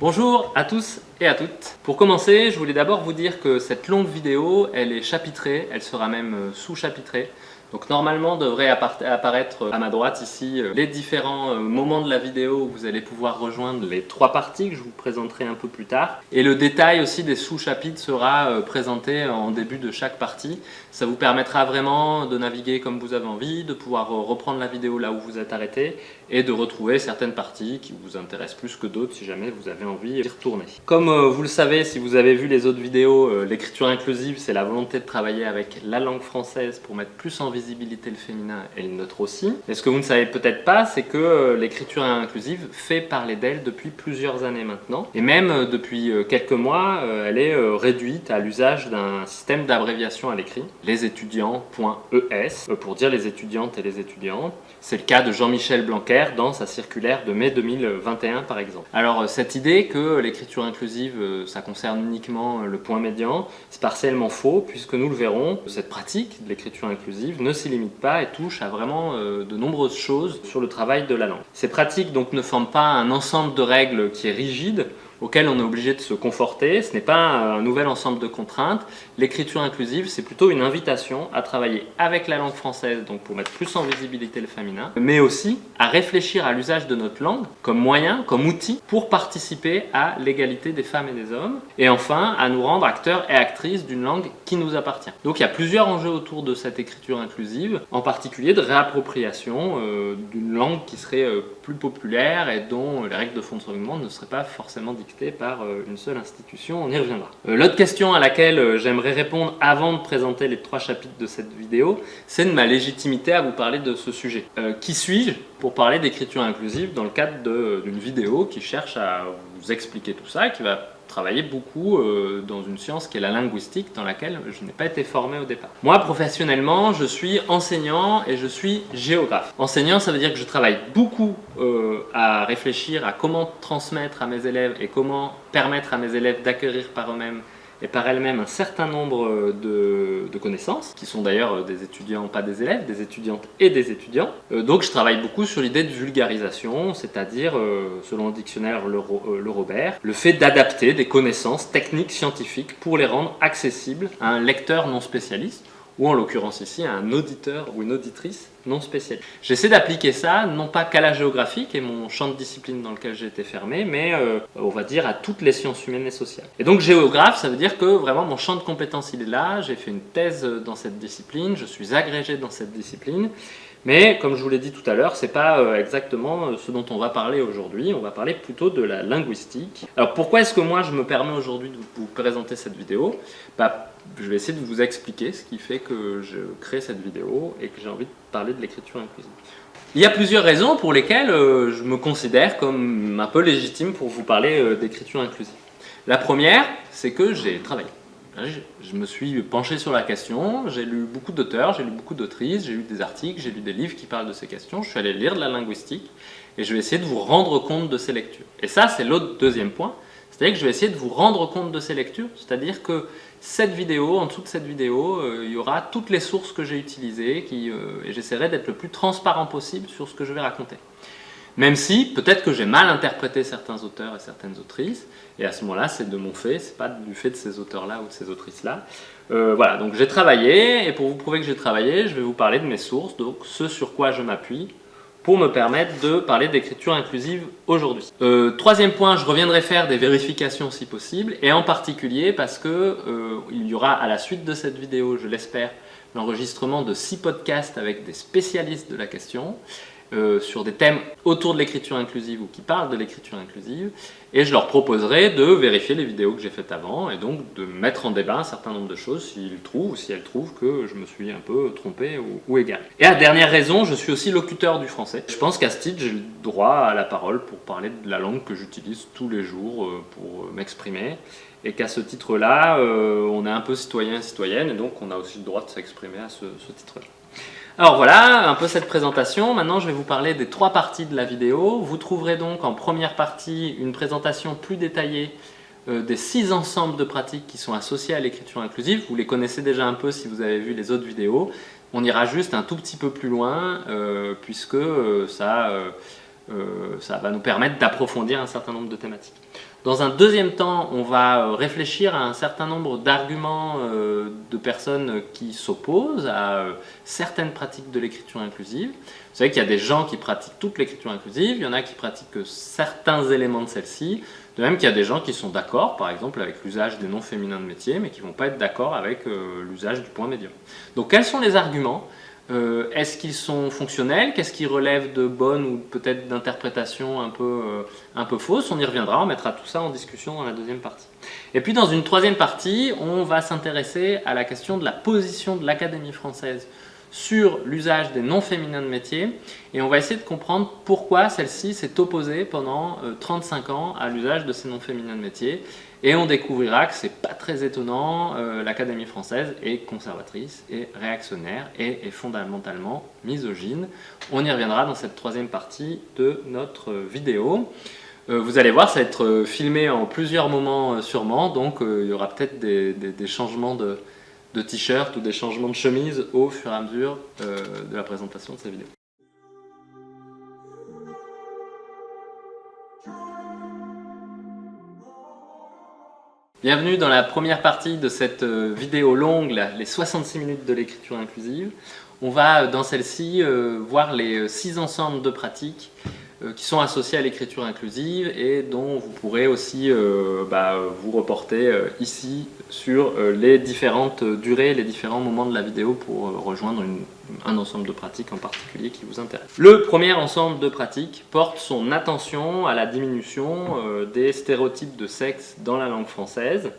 Bonjour à tous et à toutes. Pour commencer, je voulais d'abord vous dire que cette longue vidéo, elle est chapitrée, elle sera même sous-chapitrée. Donc normalement devrait apparaître à ma droite ici les différents moments de la vidéo où vous allez pouvoir rejoindre les trois parties que je vous présenterai un peu plus tard. Et le détail aussi des sous-chapitres sera présenté en début de chaque partie. Ça vous permettra vraiment de naviguer comme vous avez envie, de pouvoir reprendre la vidéo là où vous êtes arrêté et de retrouver certaines parties qui vous intéressent plus que d'autres si jamais vous avez envie d'y retourner. Comme vous le savez, si vous avez vu les autres vidéos, l'écriture inclusive, c'est la volonté de travailler avec la langue française pour mettre plus en visibilité le féminin et le neutre aussi. Mais ce que vous ne savez peut-être pas, c'est que l'écriture inclusive fait parler d'elle depuis plusieurs années maintenant. Et même depuis quelques mois, elle est réduite à l'usage d'un système d'abréviation à l'écrit, lesétudiants.es, pour dire les étudiantes et les étudiants. C'est le cas de Jean-Michel Blanquer dans sa circulaire de mai 2021 par exemple. Alors cette idée que l'écriture inclusive ça concerne uniquement le point médian, c'est partiellement faux puisque nous le verrons, cette pratique de l'écriture inclusive ne s'y limite pas et touche à vraiment de nombreuses choses sur le travail de la langue. Ces pratiques donc ne forment pas un ensemble de règles qui est rigide, auquel on est obligé de se conforter. Ce n'est pas un nouvel ensemble de contraintes. L'écriture inclusive, c'est plutôt une invitation à travailler avec la langue française, donc pour mettre plus en visibilité le féminin, mais aussi à réfléchir à l'usage de notre langue comme moyen, comme outil pour participer à l'égalité des femmes et des hommes, et enfin à nous rendre acteurs et actrices d'une langue qui nous appartient. Donc il y a plusieurs enjeux autour de cette écriture inclusive, en particulier de réappropriation d'une langue qui serait plus populaire et dont les règles de fonctionnement ne seraient pas forcément dictées par une seule institution, on y reviendra. L'autre question à laquelle j'aimerais répondre avant de présenter les trois chapitres de cette vidéo, c'est de ma légitimité à vous parler de ce sujet. Qui suis-je pour parler d'écriture inclusive dans le cadre d'une vidéo qui cherche à vous expliquer tout ça, qui va travailler beaucoup dans une science qui est la linguistique, dans laquelle je n'ai pas été formé au départ. Moi, professionnellement, je suis enseignant et je suis géographe. Enseignant, ça veut dire que je travaille beaucoup à réfléchir à comment transmettre à mes élèves et comment permettre à mes élèves d'acquérir par eux-mêmes et par elles-mêmes un certain nombre de connaissances, qui sont d'ailleurs des étudiants, pas des élèves, des étudiantes et des étudiants. Donc je travaille beaucoup sur l'idée de vulgarisation, c'est-à-dire, selon le dictionnaire Le Robert, le fait d'adapter des connaissances techniques scientifiques pour les rendre accessibles à un lecteur non spécialiste, ou en l'occurrence ici à un auditeur ou une auditrice non spécialiste. J'essaie d'appliquer ça, non pas qu'à la géographie, qui est mon champ de discipline dans lequel j'ai été fermé, mais on va dire à toutes les sciences humaines et sociales. Et donc géographe, ça veut dire que vraiment mon champ de compétences il est là, j'ai fait une thèse dans cette discipline, je suis agrégé dans cette discipline, mais comme je vous l'ai dit tout à l'heure, c'est pas exactement ce dont on va parler aujourd'hui, on va parler plutôt de la linguistique. Alors pourquoi est-ce que moi je me permets aujourd'hui de vous présenter cette vidéo ? Je vais essayer de vous expliquer ce qui fait que je crée cette vidéo et que j'ai envie de parler de l'écriture inclusive. Il y a plusieurs raisons pour lesquelles je me considère comme un peu légitime pour vous parler d'écriture inclusive. La première, c'est que j'ai travaillé. Je me suis penché sur la question, j'ai lu beaucoup d'auteurs, j'ai lu beaucoup d'autrices, j'ai lu des articles, j'ai lu des livres qui parlent de ces questions, je suis allé lire de la linguistique et je vais essayer de vous rendre compte de ces lectures. Et ça, c'est l'autre deuxième point, c'est-à-dire que je vais essayer de vous rendre compte de ces lectures, c'est-à-dire que cette vidéo, en dessous de cette vidéo, il y aura toutes les sources que j'ai utilisées et j'essaierai d'être le plus transparent possible sur ce que je vais raconter. Même si, peut-être que j'ai mal interprété certains auteurs et certaines autrices, et à ce moment-là, c'est de mon fait, c'est pas du fait de ces auteurs-là ou de ces autrices-là. Voilà, donc j'ai travaillé, et pour vous prouver que j'ai travaillé, je vais vous parler de mes sources, donc ce sur quoi je m'appuie, pour me permettre de parler d'écriture inclusive aujourd'hui. Troisième point, je reviendrai faire des vérifications si possible, et en particulier parce que il y aura à la suite de cette vidéo, je l'espère, l'enregistrement de 6 podcasts avec des spécialistes de la question, sur des thèmes autour de l'écriture inclusive ou qui parlent de l'écriture inclusive, et je leur proposerai de vérifier les vidéos que j'ai faites avant et donc de mettre en débat un certain nombre de choses s'ils trouvent ou si elles trouvent que je me suis un peu trompé ou égaré. Et la dernière raison, je suis aussi locuteur du français. Je pense qu'à ce titre, j'ai le droit à la parole pour parler de la langue que j'utilise tous les jours pour m'exprimer, et qu'à ce titre-là, on est un peu citoyen et citoyenne, et donc on a aussi le droit de s'exprimer à ce titre-là. Alors voilà, un peu cette présentation. Maintenant, je vais vous parler des 3 parties de la vidéo. Vous trouverez donc en première partie une présentation plus détaillée des 6 ensembles de pratiques qui sont associés à l'écriture inclusive. Vous les connaissez déjà un peu si vous avez vu les autres vidéos. On ira juste un tout petit peu plus loin puisque ça Ça va nous permettre d'approfondir un certain nombre de thématiques. Dans un deuxième temps, on va réfléchir à un certain nombre d'arguments de personnes qui s'opposent à certaines pratiques de l'écriture inclusive. Vous savez qu'il y a des gens qui pratiquent toute l'écriture inclusive, il y en a qui pratiquent que certains éléments de celle-ci, de même qu'il y a des gens qui sont d'accord, par exemple, avec l'usage des noms féminins de métier, mais qui ne vont pas être d'accord avec l'usage du point médium. Donc quels sont les arguments ? Est-ce qu'ils sont fonctionnels? Qu'est-ce qui relève de bonnes ou peut-être d'interprétations un peu fausses? On y reviendra, on mettra tout ça en discussion dans la deuxième partie. Et puis dans une troisième partie, on va s'intéresser à la question de la position de l'Académie française sur l'usage des noms féminins de métier, et on va essayer de comprendre pourquoi celle-ci s'est opposée pendant 35 ans à l'usage de ces noms féminins de métier. Et on découvrira que c'est pas très étonnant, l'Académie française est conservatrice et réactionnaire et est fondamentalement misogyne. On y reviendra dans cette troisième partie de notre vidéo. Vous allez voir, ça va être filmé en plusieurs moments sûrement, donc il y aura peut-être des changements de t-shirt ou des changements de chemise au fur et à mesure de la présentation de ces vidéos. Bienvenue dans la première partie de cette vidéo longue, les 66 minutes de l'écriture inclusive. On va dans celle-ci voir les 6 ensembles de pratiques qui sont associés à l'écriture inclusive et dont vous pourrez aussi vous reporter ici sur les différentes durées, les différents moments de la vidéo pour rejoindre un ensemble de pratiques en particulier qui vous intéresse. Le premier ensemble de pratiques porte son attention à la diminution des stéréotypes de sexe dans la langue française.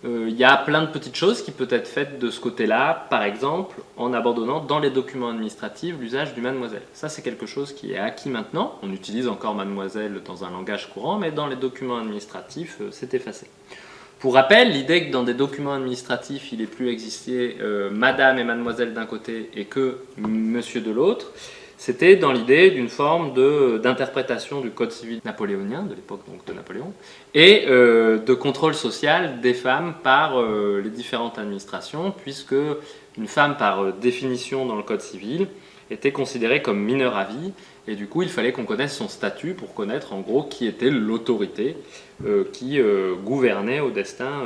Il y a plein de petites choses qui peuvent être faites de ce côté-là, par exemple en abandonnant dans les documents administratifs l'usage du mademoiselle. Ça, c'est quelque chose qui est acquis maintenant. On utilise encore mademoiselle dans un langage courant, mais dans les documents administratifs, c'est effacé. Pour rappel, l'idée que dans des documents administratifs, il n'ait plus existé madame et mademoiselle d'un côté et que monsieur de l'autre, c'était dans l'idée d'une forme d'interprétation du code civil napoléonien, de l'époque donc de Napoléon, et de contrôle social des femmes par les différentes administrations, puisque une femme, par définition dans le code civil, était considérée comme mineure à vie, et du coup il fallait qu'on connaisse son statut pour connaître en gros qui était l'autorité qui gouvernait au destin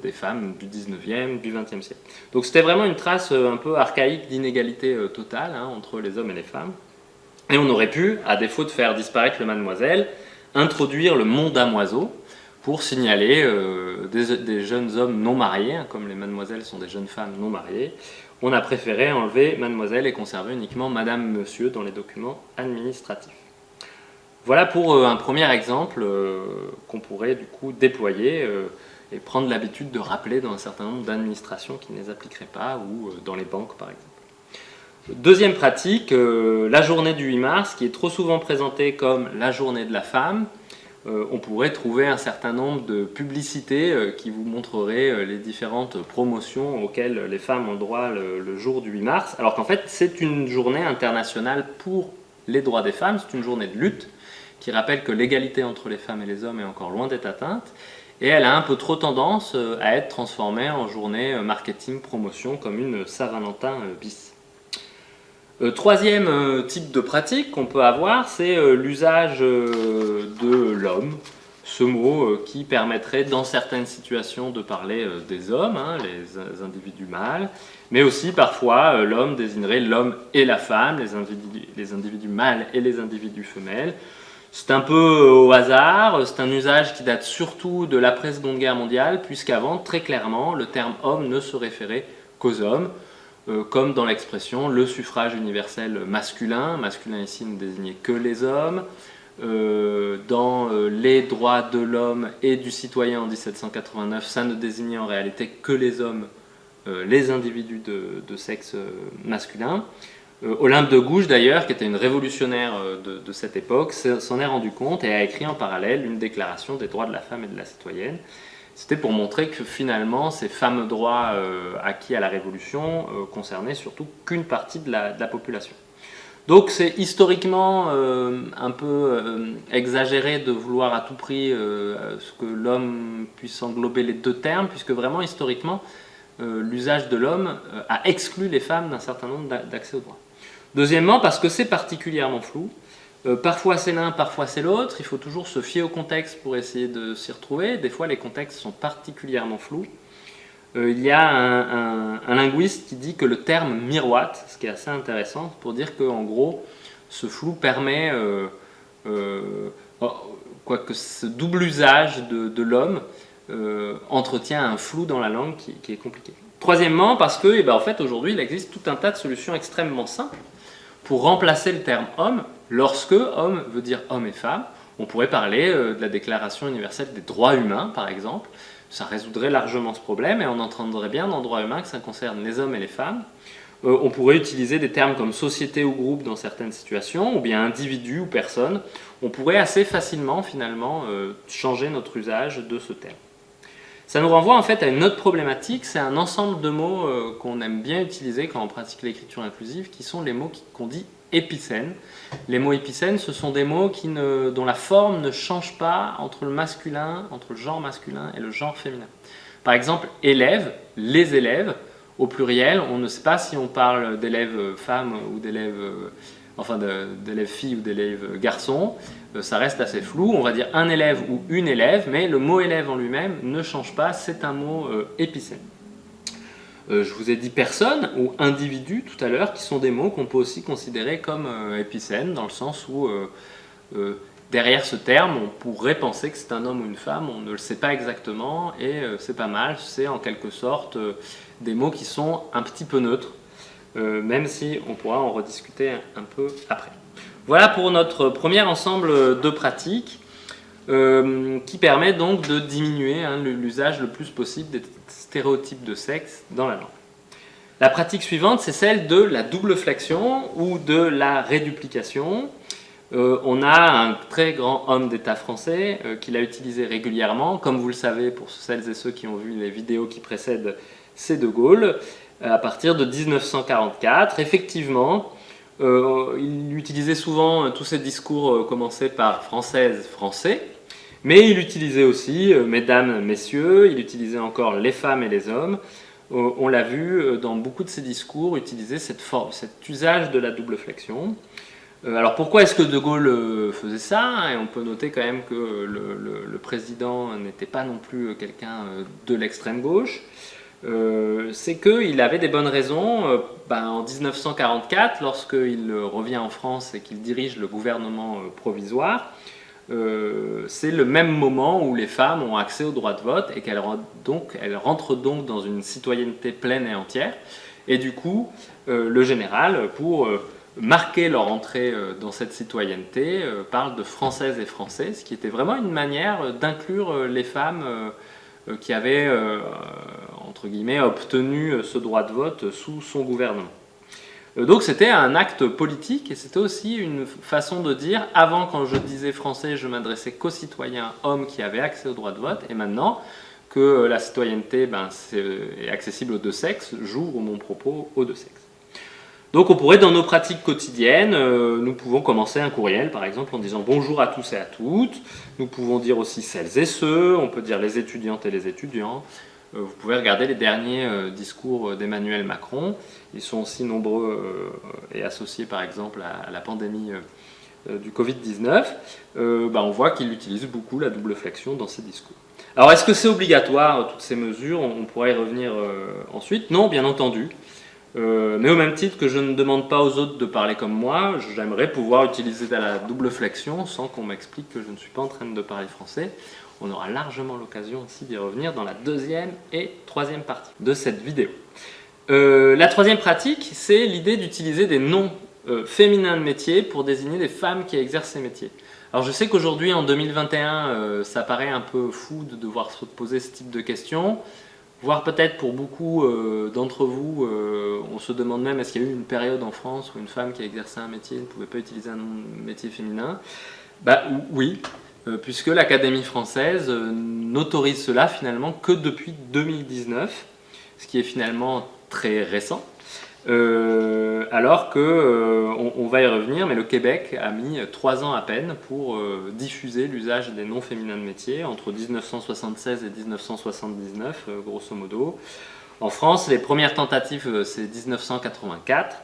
des femmes du 19e, du 20e siècle. Donc c'était vraiment une trace un peu archaïque d'inégalité totale entre les hommes et les femmes. Et on aurait pu, à défaut de faire disparaître le mademoiselle, introduire le mon damoiseau pour signaler des jeunes hommes non mariés, comme les mademoiselles sont des jeunes femmes non mariées. On a préféré enlever mademoiselle et conserver uniquement madame, monsieur dans les documents administratifs. Voilà pour un premier exemple qu'on pourrait du coup déployer et prendre l'habitude de rappeler dans un certain nombre d'administrations qui ne les appliqueraient pas, ou dans les banques par exemple. Deuxième pratique, la journée du 8 mars, qui est trop souvent présentée comme la journée de la femme. On pourrait trouver un certain nombre de publicités qui vous montreraient les différentes promotions auxquelles les femmes ont droit le jour du 8 mars, alors qu'en fait c'est une journée internationale pour les droits des femmes, c'est une journée de lutte qui rappelle que l'égalité entre les femmes et les hommes est encore loin d'être atteinte, et elle a un peu trop tendance à être transformée en journée marketing promotion comme une Saint-Valentin bis. Troisième type de pratique qu'on peut avoir, c'est l'usage de l'homme, ce mot qui permettrait dans certaines situations de parler des hommes, les individus mâles, mais aussi parfois l'homme désignerait l'homme et la femme, les individus mâles et les individus femelles. C'est un peu au hasard, c'est un usage qui date surtout de l'après-Seconde Guerre mondiale, puisqu'avant, très clairement, le terme homme ne se référait qu'aux hommes, comme dans l'expression le suffrage universel masculin, masculin ici ne désignait que les hommes, dans les droits de l'homme et du citoyen en 1789, ça ne désignait en réalité que les hommes, les individus de sexe masculin. Olympe de Gouges d'ailleurs, qui était une révolutionnaire de cette époque, s'en est rendu compte et a écrit en parallèle une déclaration des droits de la femme et de la citoyenne. C'était pour montrer que finalement ces fameux droits acquis à la Révolution concernaient surtout qu'une partie de la population. Donc c'est historiquement un peu exagéré de vouloir à tout prix ce que l'homme puisse englober les deux termes, puisque vraiment historiquement l'usage de l'homme a exclu les femmes d'un certain nombre d'accès aux droits. Deuxièmement, parce que c'est particulièrement flou, Parfois c'est l'un, parfois c'est l'autre. Il faut toujours se fier au contexte pour essayer de s'y retrouver. Des fois les contextes sont particulièrement flous. Il y a un linguiste qui dit que le terme miroite, ce qui est assez intéressant, pour dire qu'en gros, ce flou permet, quoique ce double usage de l'homme entretient un flou dans la langue qui est compliqué. Troisièmement, parce que en fait, aujourd'hui, il existe tout un tas de solutions extrêmement simples pour remplacer le terme homme. Lorsque homme veut dire homme et femme, on pourrait parler de la Déclaration universelle des droits humains, par exemple. Ça résoudrait largement ce problème et on entendrait bien dans le droit humain que ça concerne les hommes et les femmes. On pourrait utiliser des termes comme société ou groupe dans certaines situations, ou bien individu ou personne. On pourrait assez facilement, finalement, changer notre usage de ce terme. Ça nous renvoie en fait à une autre problématique, c'est un ensemble de mots qu'on aime bien utiliser quand on pratique l'écriture inclusive, qui sont les mots qu'on dit épicènes. Les mots épicènes, ce sont des mots dont la forme ne change pas entre le masculin, entre le genre masculin et le genre féminin. Par exemple, élève, les élèves, au pluriel, on ne sait pas si on parle d'élèves femmes ou d'élèves filles ou d'élèves garçons, ça reste assez flou. On va dire un élève ou une élève, mais le mot élève en lui-même ne change pas, c'est un mot épicène. Je vous ai dit personne ou individu tout à l'heure, qui sont des mots qu'on peut aussi considérer comme épicènes, dans le sens où derrière ce terme, on pourrait penser que c'est un homme ou une femme, on ne le sait pas exactement, et c'est pas mal, c'est en quelque sorte des mots qui sont un petit peu neutres, même si on pourra en rediscuter un peu après. Voilà pour notre premier ensemble de pratiques qui permet donc de diminuer l'usage le plus possible des stéréotypes de sexe dans la langue. La pratique suivante, c'est celle de la double flexion ou de la réduplication. On a un très grand homme d'État français qui l'a utilisé régulièrement. Comme vous le savez, pour celles et ceux qui ont vu les vidéos qui précèdent, c'est De Gaulle, à partir de 1944. Effectivement, il utilisait souvent tous ces discours commencés par française, français, mais il utilisait aussi mesdames, messieurs, il utilisait encore les femmes et les hommes. On l'a vu dans beaucoup de ses discours utiliser cet usage de la double flexion. Alors pourquoi est-ce que De Gaulle faisait ça? Et on peut noter quand même que le président n'était pas non plus quelqu'un de l'extrême gauche. C'est qu'il avait des bonnes raisons. En 1944, lorsqu'il revient en France et qu'il dirige le gouvernement provisoire, c'est le même moment où les femmes ont accès au droit de vote et qu'elles rentrent donc dans une citoyenneté pleine et entière. Et du coup, le général, pour marquer leur entrée dans cette citoyenneté, parle de Françaises et Français, ce qui était vraiment une manière d'inclure les femmes qui avaient, entre guillemets, obtenu ce droit de vote sous son gouvernement. Donc c'était un acte politique et c'était aussi une façon de dire, avant quand je disais français, je m'adressais qu'aux citoyens hommes qui avaient accès au droit de vote, et maintenant que la citoyenneté est accessible aux deux sexes, j'ouvre mon propos aux deux sexes. Donc on pourrait, dans nos pratiques quotidiennes, nous pouvons commencer un courriel par exemple en disant bonjour à tous et à toutes, nous pouvons dire aussi celles et ceux, on peut dire les étudiantes et les étudiants. Vous pouvez regarder les derniers discours d'Emmanuel Macron, ils sont aussi nombreux et associés par exemple à la pandémie du Covid-19, on voit qu'il utilise beaucoup la double flexion dans ses discours. Alors est-ce que c'est obligatoire toutes ces mesures? On pourra y revenir ensuite. Non, bien entendu. Mais au même titre que je ne demande pas aux autres de parler comme moi, j'aimerais pouvoir utiliser la double flexion sans qu'on m'explique que je ne suis pas en train de parler français. On aura largement l'occasion aussi d'y revenir dans la deuxième et troisième partie de cette vidéo. La troisième pratique, c'est l'idée d'utiliser des noms féminins de métiers pour désigner des femmes qui exercent ces métiers. Alors je sais qu'aujourd'hui, en 2021, ça paraît un peu fou de devoir se poser ce type de questions, voire peut-être pour beaucoup d'entre vous, on se demande même est-ce qu'il y a eu une période en France où une femme qui exerçait un métier ne pouvait pas utiliser un nom de métier féminin? Oui. Puisque l'Académie française n'autorise cela finalement que depuis 2019, ce qui est finalement très récent, alors on va y revenir, mais le Québec a mis 3 ans à peine pour diffuser l'usage des noms féminins de métier, entre 1976 et 1979, grosso modo. En France, les premières tentatives, c'est 1984,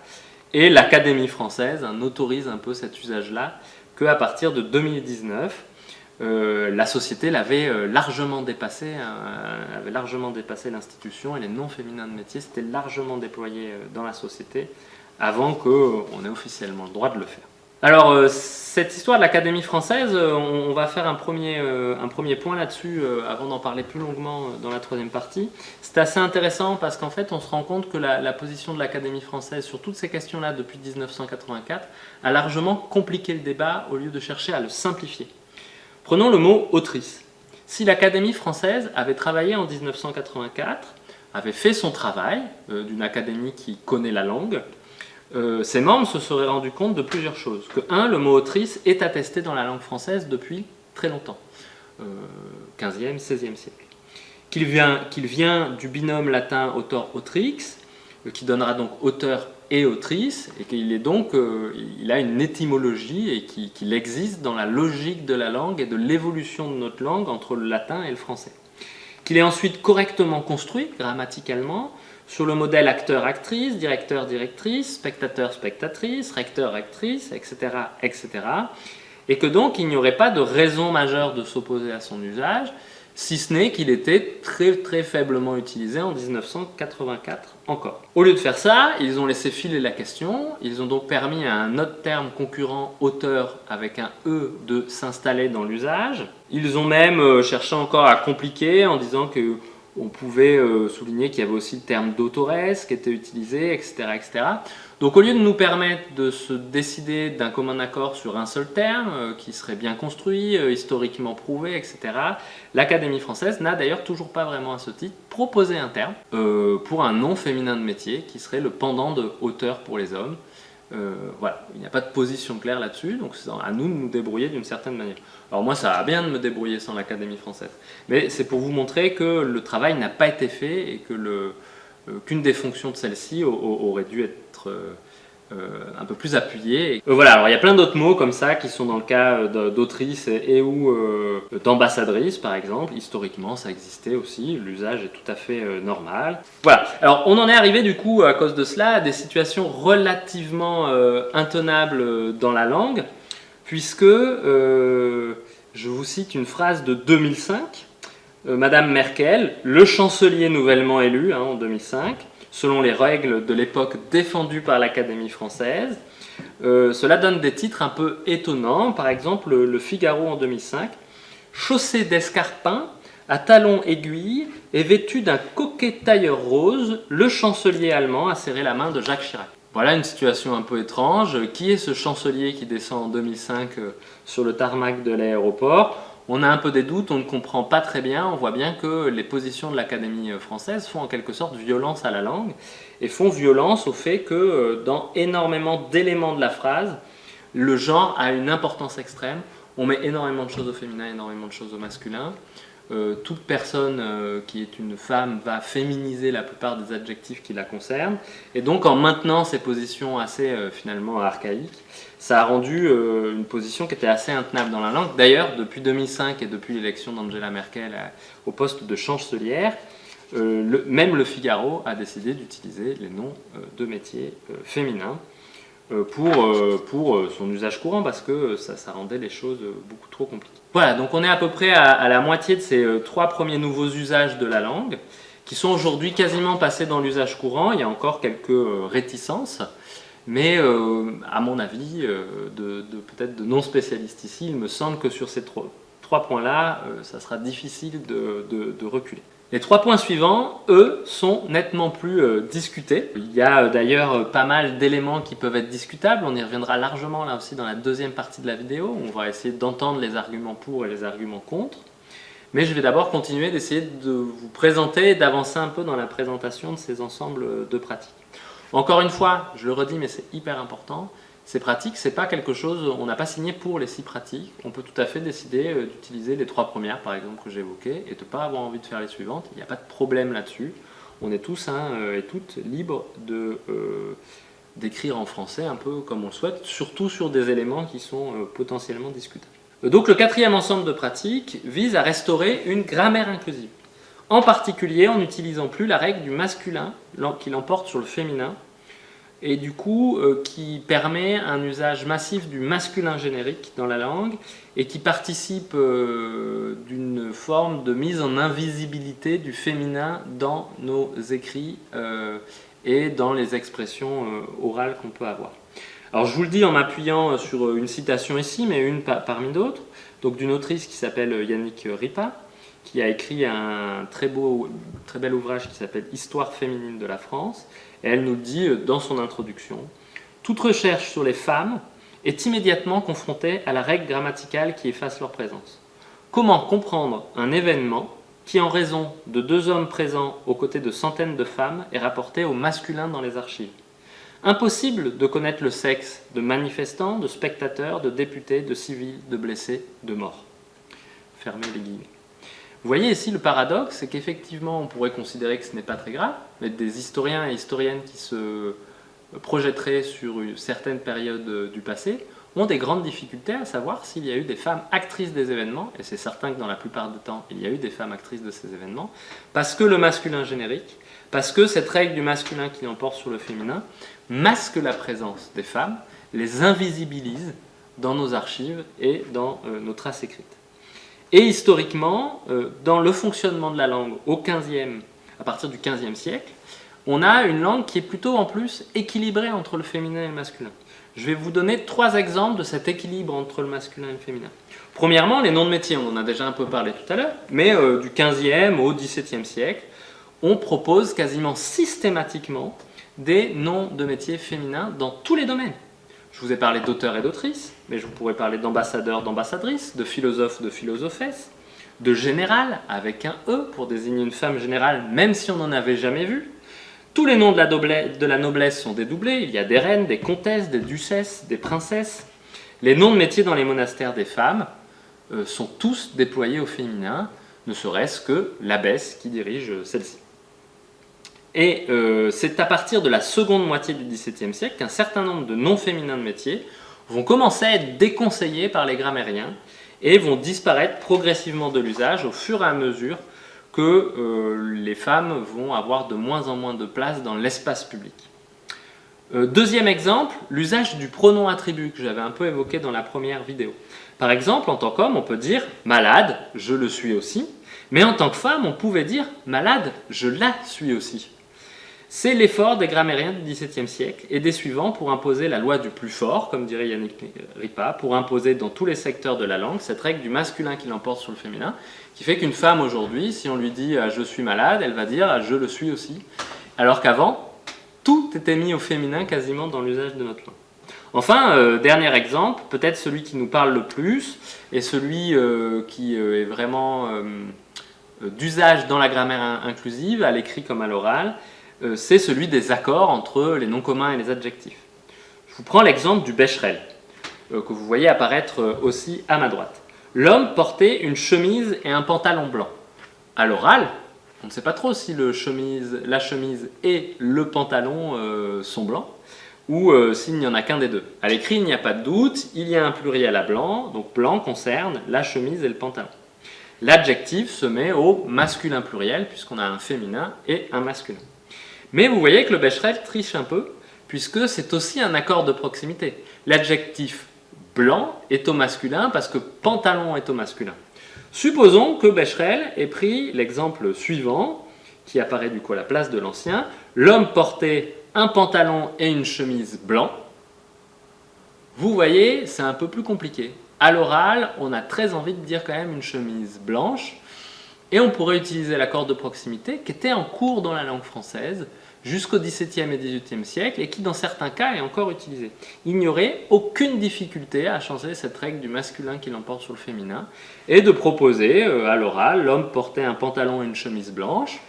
et l'Académie française autorise un peu cet usage-là, qu'à partir de 2019, la société l'avait largement dépassé, avait largement dépassé l'institution, et les noms féminins de métier s'étaient largement déployés dans la société avant qu'on ait officiellement le droit de le faire. Alors, cette histoire de l'Académie française, on va faire un premier point là-dessus avant d'en parler plus longuement dans la troisième partie. C'est assez intéressant parce qu'en fait, on se rend compte que la position de l'Académie française sur toutes ces questions-là depuis 1984 a largement compliqué le débat au lieu de chercher à le simplifier. Prenons le mot autrice. Si l'Académie française avait travaillé en 1984, avait fait son travail d'une académie qui connaît la langue, ses membres se seraient rendus compte de plusieurs choses. Que, un, le mot autrice est attesté dans la langue française depuis très longtemps, 15e, 16e siècle. Qu'il vient du binôme latin autor-autrix, qui donnera donc auteur et autrice, et qu'il est donc, il a une étymologie et qu'il existe dans la logique de la langue et de l'évolution de notre langue entre le latin et le français. Qu'il est ensuite correctement construit, grammaticalement, sur le modèle acteur-actrice, directeur-directrice, spectateur-spectatrice, recteur-rectrice, etc., etc. Et que donc il n'y aurait pas de raison majeure de s'opposer à son usage, si ce n'est qu'il était très très faiblement utilisé en 1984 encore. Au lieu de faire ça, ils ont laissé filer la question, ils ont donc permis à un autre terme concurrent auteur avec un E de s'installer dans l'usage. Ils ont même cherché encore à compliquer en disant que on pouvait souligner qu'il y avait aussi le terme d'autoresse qui était utilisé, etc., etc. Donc au lieu de nous permettre de se décider d'un commun accord sur un seul terme, qui serait bien construit, historiquement prouvé, etc., l'Académie française n'a d'ailleurs toujours pas vraiment à ce titre proposé un terme pour un nom féminin de métier qui serait le pendant de auteur pour les hommes. Voilà, il n'y a pas de position claire là-dessus, donc c'est à nous de nous débrouiller d'une certaine manière. Alors moi, ça va bien de me débrouiller sans l'Académie française, mais c'est pour vous montrer que le travail n'a pas été fait et que qu'une des fonctions de celle-ci aurait dû être un peu plus appuyée. Voilà, alors il y a plein d'autres mots comme ça qui sont dans le cas d'autrice et ou d'ambassadrice par exemple. Historiquement, ça existait aussi, l'usage est tout à fait normal. Voilà, alors on en est arrivé du coup à cause de cela à des situations relativement intenables dans la langue, puisque je vous cite une phrase de 2005. Madame Merkel, le chancelier nouvellement élu en 2005, selon les règles de l'époque défendues par l'Académie française. Cela donne des titres un peu étonnants. Par exemple, le Figaro en 2005, chaussé d'escarpins, à talons aiguilles et vêtu d'un coquet tailleur rose, le chancelier allemand a serré la main de Jacques Chirac. Voilà une situation un peu étrange. Qui est ce chancelier qui descend en 2005 sur le tarmac de l'aéroport ? On a un peu des doutes, on ne comprend pas très bien, on voit bien que les positions de l'Académie française font en quelque sorte violence à la langue et font violence au fait que dans énormément d'éléments de la phrase, le genre a une importance extrême. On met énormément de choses au féminin, énormément de choses au masculin. Toute personne qui est une femme va féminiser la plupart des adjectifs qui la concernent. Et donc en maintenant ces positions assez finalement archaïques, ça a rendu une position qui était assez intenable dans la langue. D'ailleurs, depuis 2005 et depuis l'élection d'Angela Merkel au poste de chancelière, même le Figaro a décidé d'utiliser les noms de métiers féminins pour son usage courant, parce que ça rendait les choses beaucoup trop compliquées. Voilà, donc on est à peu près à la moitié de ces trois premiers nouveaux usages de la langue, qui sont aujourd'hui quasiment passés dans l'usage courant. Il y a encore quelques réticences, mais à mon avis, peut-être de non-spécialistes ici, il me semble que sur ces trois points-là, ça sera difficile de reculer. Les trois points suivants, eux, sont nettement plus discutés. Il y a d'ailleurs pas mal d'éléments qui peuvent être discutables. On y reviendra largement là aussi dans la deuxième partie de la vidéo. On va essayer d'entendre les arguments pour et les arguments contre. Mais je vais d'abord continuer d'essayer de vous présenter et d'avancer un peu dans la présentation de ces ensembles de pratiques. Encore une fois, je le redis, mais c'est hyper important, ces pratiques, c'est pas quelque chose, on n'a pas signé pour les 6 pratiques. On peut tout à fait décider d'utiliser les 3 premières, par exemple, que j'évoquais, et de ne pas avoir envie de faire les suivantes. Il n'y a pas de problème là-dessus. On est tous et toutes libres d'écrire en français un peu comme on le souhaite, surtout sur des éléments qui sont potentiellement discutables. Donc le 4e ensemble de pratiques vise à restaurer une grammaire inclusive. En particulier en n'utilisant plus la règle du masculin qui l'emporte sur le féminin, et du coup qui permet un usage massif du masculin générique dans la langue et qui participe d'une forme de mise en invisibilité du féminin dans nos écrits et dans les expressions orales qu'on peut avoir. Alors je vous le dis en m'appuyant sur une citation ici, mais une parmi d'autres, donc d'une autrice qui s'appelle Yannick Ripa, qui a écrit un très bel ouvrage qui s'appelle Histoire féminine de la France, et elle nous dit dans son introduction « Toute recherche sur les femmes est immédiatement confrontée à la règle grammaticale qui efface leur présence. Comment comprendre un événement qui, en raison de 2 hommes présents aux côtés de centaines de femmes, est rapporté au masculin dans les archives ? Impossible de connaître le sexe de manifestants, de spectateurs, de députés, de civils, de blessés, de morts. » Fermez les guillemets. Vous voyez ici le paradoxe, c'est qu'effectivement on pourrait considérer que ce n'est pas très grave, mais des historiens et historiennes qui se projetteraient sur certaines périodes du passé ont des grandes difficultés à savoir s'il y a eu des femmes actrices des événements, et c'est certain que dans la plupart du temps il y a eu des femmes actrices de ces événements, parce que le masculin générique, parce que cette règle du masculin qui l'emporte sur le féminin masque la présence des femmes, les invisibilise dans nos archives et dans nos traces écrites. Et historiquement, dans le fonctionnement de la langue à partir du XVe siècle, on a une langue qui est plutôt en plus équilibrée entre le féminin et le masculin. Je vais vous donner 3 exemples de cet équilibre entre le masculin et le féminin. Premièrement, les noms de métiers, on en a déjà un peu parlé tout à l'heure, mais du XVe au XVIIe siècle, on propose quasiment systématiquement des noms de métiers féminins dans tous les domaines. Je vous ai parlé d'auteurs et d'autrices, mais je pourrais parler d'ambassadeurs, d'ambassadrices, de philosophes, de philosophesses, de général avec un E pour désigner une femme générale, même si on n'en avait jamais vu. Tous les noms de la noblesse sont dédoublés, il y a des reines, des comtesses, des ducesses, des princesses. Les noms de métiers dans les monastères des femmes sont tous déployés au féminin, ne serait-ce que l'abbesse qui dirige celle-ci. Et c'est à partir de la seconde moitié du XVIIe siècle qu'un certain nombre de noms féminins de métiers vont commencer à être déconseillés par les grammairiens et vont disparaître progressivement de l'usage au fur et à mesure que les femmes vont avoir de moins en moins de place dans l'espace public. Deuxième exemple, l'usage du pronom attribut que j'avais un peu évoqué dans la première vidéo. Par exemple, en tant qu'homme, on peut dire « malade, je le suis aussi », mais en tant que femme, on pouvait dire « malade, je la suis aussi ». C'est l'effort des grammairiens du XVIIe siècle et des suivants pour imposer la loi du plus fort, comme dirait Yannick Ripa, pour imposer dans tous les secteurs de la langue cette règle du masculin qui l'emporte sur le féminin, qui fait qu'une femme aujourd'hui, si on lui dit « je suis malade », elle va dire « je le suis aussi », alors qu'avant, tout était mis au féminin quasiment dans l'usage de notre langue. Enfin, dernier exemple, peut-être celui qui nous parle le plus, et celui qui est vraiment d'usage dans la grammaire inclusive, à l'écrit comme à l'oral, c'est celui des accords entre les noms communs et les adjectifs. Je vous prends l'exemple du Becherel, que vous voyez apparaître aussi à ma droite. L'homme portait une chemise et un pantalon blanc. À l'oral, on ne sait pas trop si la chemise et le pantalon sont blancs, ou s'il n'y en a qu'un des deux. À l'écrit, il n'y a pas de doute, il y a un pluriel à blanc, donc blanc concerne la chemise et le pantalon. L'adjectif se met au masculin pluriel, puisqu'on a un féminin et un masculin. Mais vous voyez que le Becherel triche un peu, puisque c'est aussi un accord de proximité. L'adjectif blanc est au masculin parce que pantalon est au masculin. Supposons que Becherel ait pris l'exemple suivant, qui apparaît du coup à la place de l'ancien. L'homme portait un pantalon et une chemise blanc. Vous voyez, c'est un peu plus compliqué. À l'oral, on a très envie de dire quand même une chemise blanche, et on pourrait utiliser l'accord de proximité qui était en cours dans la langue française jusqu'au XVIIe et XVIIIe siècle et qui dans certains cas est encore utilisé. Il n'y aurait aucune difficulté à changer cette règle du masculin qui l'emporte sur le féminin et de proposer à l'oral, l'homme portait un pantalon et une chemise blanche.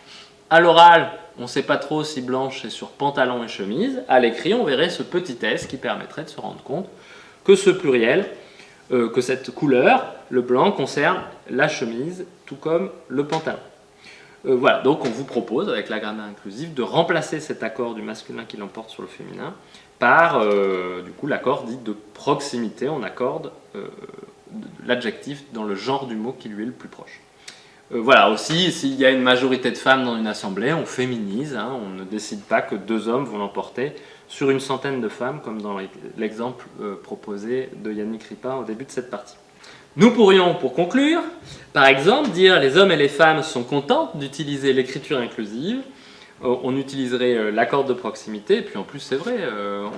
À l'oral, on ne sait pas trop si blanche c'est sur pantalon et chemise. À l'écrit, on verrait ce petit S qui permettrait de se rendre compte que ce pluriel, que cette couleur, le blanc, concerne la chemise tout comme le pantalon. Voilà, donc on vous propose, avec la grammaire inclusive, de remplacer cet accord du masculin qui l'emporte sur le féminin par du coup l'accord dit de proximité. On accorde l'adjectif dans le genre du mot qui lui est le plus proche. Voilà, aussi, s'il y a une majorité de femmes dans une assemblée, on féminise, on ne décide pas que 2 hommes vont l'emporter sur une centaine de femmes, comme dans l'exemple proposé de Yannick Ripin au début de cette partie. Nous pourrions, pour conclure, par exemple, dire les hommes et les femmes sont contents d'utiliser l'écriture inclusive. On utiliserait l'accord de proximité, et puis en plus c'est vrai,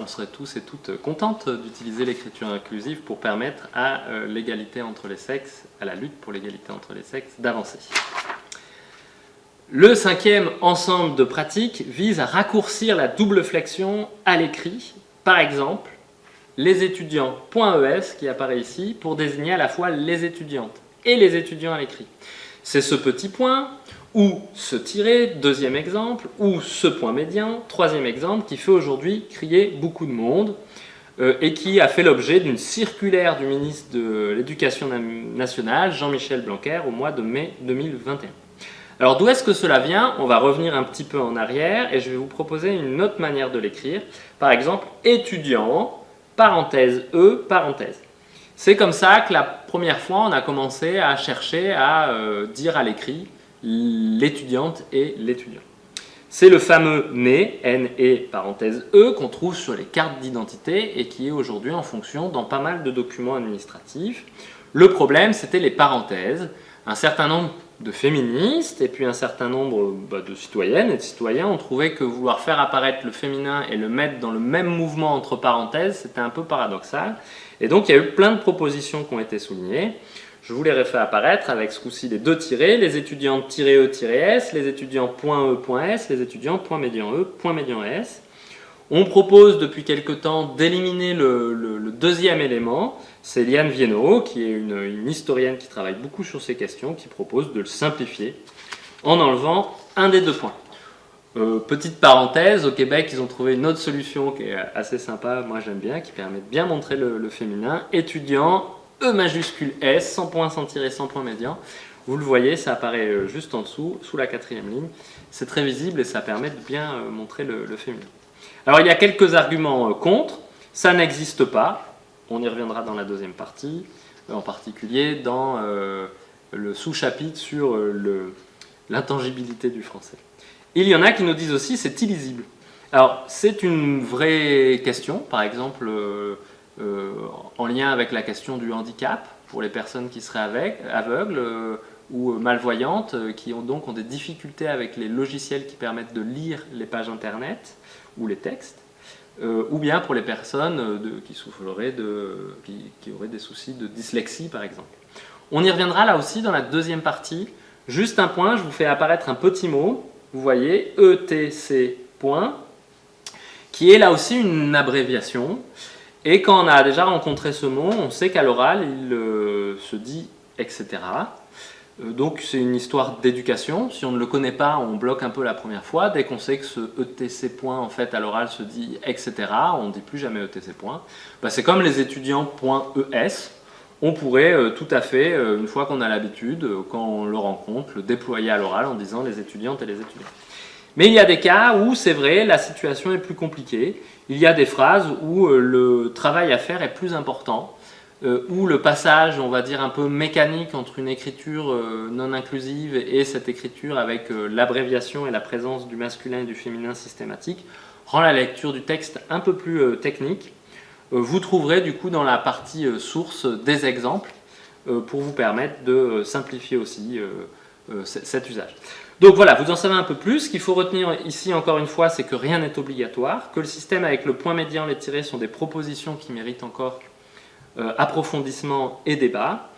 on serait tous et toutes contentes d'utiliser l'écriture inclusive pour permettre à l'égalité entre les sexes, à la lutte pour l'égalité entre les sexes, d'avancer. Le cinquième ensemble de pratiques vise à raccourcir la double flexion à l'écrit. Par exemple, les étudiants.es qui apparaît ici pour désigner à la fois les étudiantes et les étudiants à l'écrit. C'est ce petit point ou ce tiret, deuxième exemple, ou ce point médian, troisième exemple, qui fait aujourd'hui crier beaucoup de monde et qui a fait l'objet d'une circulaire du ministre de l'Éducation nationale, Jean-Michel Blanquer, au mois de mai 2021. Alors d'où est-ce que cela vient? On va revenir un petit peu en arrière et je vais vous proposer une autre manière de l'écrire. Par exemple, étudiant, parenthèse E, parenthèse. C'est comme ça que la première fois on a commencé à chercher à dire à l'écrit l'étudiante et l'étudiant. C'est le fameux NE, N-E, parenthèse E, qu'on trouve sur les cartes d'identité et qui est aujourd'hui en fonction dans pas mal de documents administratifs. Le problème, c'était les parenthèses. Un certain nombre de féministes et puis un certain nombre de citoyennes et de citoyens ont trouvé que vouloir faire apparaître le féminin et le mettre dans le même mouvement entre parenthèses, c'était un peu paradoxal. Et donc il y a eu plein de propositions qui ont été soulignées. Je vous les refais apparaître avec ce coup-ci les deux tirets, les étudiants-E-S, les étudiants.E.S, les étudiants.médian-E.médian-S. On propose depuis quelque temps d'éliminer le deuxième élément. C'est Liane Viennot, qui est une historienne qui travaille beaucoup sur ces questions, qui propose de le simplifier en enlevant un des deux points. Petite parenthèse, au Québec, ils ont trouvé une autre solution qui est assez sympa, moi j'aime bien, qui permet de bien montrer le féminin. Étudiant, E majuscule S, sans point, sans tiret, sans point médian. Vous le voyez, ça apparaît juste en dessous, sous la quatrième ligne. C'est très visible et ça permet de bien montrer le féminin. Alors il y a quelques arguments contre, ça n'existe pas, on y reviendra dans la deuxième partie, en particulier dans le sous-chapitre sur l'intangibilité du français. Il y en a qui nous disent aussi c'est illisible. Alors c'est une vraie question, par exemple en lien avec la question du handicap, pour les personnes qui seraient aveugles ou malvoyantes, qui ont des difficultés avec les logiciels qui permettent de lire les pages internet ou les textes, ou bien pour les personnes qui auraient des soucis de dyslexie par exemple. On y reviendra là aussi dans la deuxième partie. Juste un point, je vous fais apparaître un petit mot, vous voyez, ETC point, qui est là aussi une abréviation. Et quand on a déjà rencontré ce mot, on sait qu'à l'oral, il se dit etc. Donc c'est une histoire d'éducation. Si on ne le connaît pas, on bloque un peu la première fois. Dès qu'on sait que ce ETC point, en fait, à l'oral se dit etc., on ne dit plus jamais ETC point. C'est comme les étudiants.ES. On pourrait tout à fait, une fois qu'on a l'habitude, quand on le rencontre, le déployer à l'oral en disant les étudiantes et les étudiants. Mais il y a des cas où, c'est vrai, la situation est plus compliquée. Il y a des phrases où le travail à faire est plus important, où le passage, on va dire, un peu mécanique entre une écriture non inclusive et cette écriture avec l'abréviation et la présence du masculin et du féminin systématique rend la lecture du texte un peu plus technique. Vous trouverez du coup dans la partie source des exemples pour vous permettre de simplifier aussi cet usage. Donc voilà, vous en savez un peu plus. Ce qu'il faut retenir ici encore une fois, c'est que rien n'est obligatoire, que le système avec le point médian, les tirets sont des propositions qui méritent encore approfondissement et débat.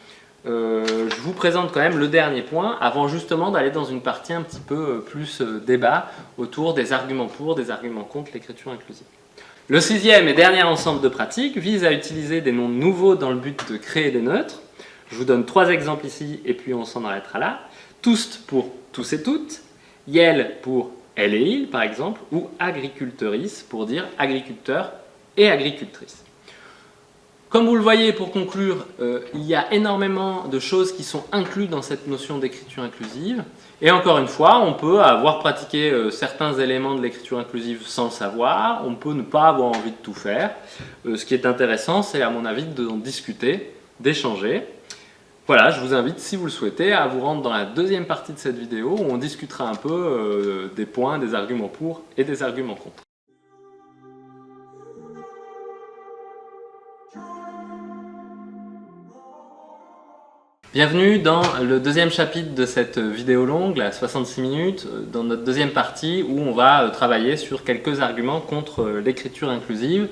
Je vous présente quand même le dernier point avant justement d'aller dans une partie un petit peu plus débat autour des arguments pour, des arguments contre l'écriture inclusive. Le sixième et dernier ensemble de pratiques vise à utiliser des noms nouveaux dans le but de créer des neutres. Je vous donne 3 exemples ici et puis on s'en arrêtera là. Tous pour tous et toutes, Yel pour elle et il par exemple, ou agriculteuris pour dire agriculteur et agricultrice. Comme vous le voyez, pour conclure, il y a énormément de choses qui sont incluses dans cette notion d'écriture inclusive. Et encore une fois, on peut avoir pratiqué certains éléments de l'écriture inclusive sans le savoir, on peut ne pas avoir envie de tout faire. Ce qui est intéressant, c'est à mon avis d'en discuter, d'échanger. Voilà, je vous invite, si vous le souhaitez, à vous rendre dans la deuxième partie de cette vidéo où on discutera un peu des points, des arguments pour et des arguments contre. Bienvenue dans le deuxième chapitre de cette vidéo longue, la 66 minutes, dans notre deuxième partie où on va travailler sur quelques arguments contre l'écriture inclusive.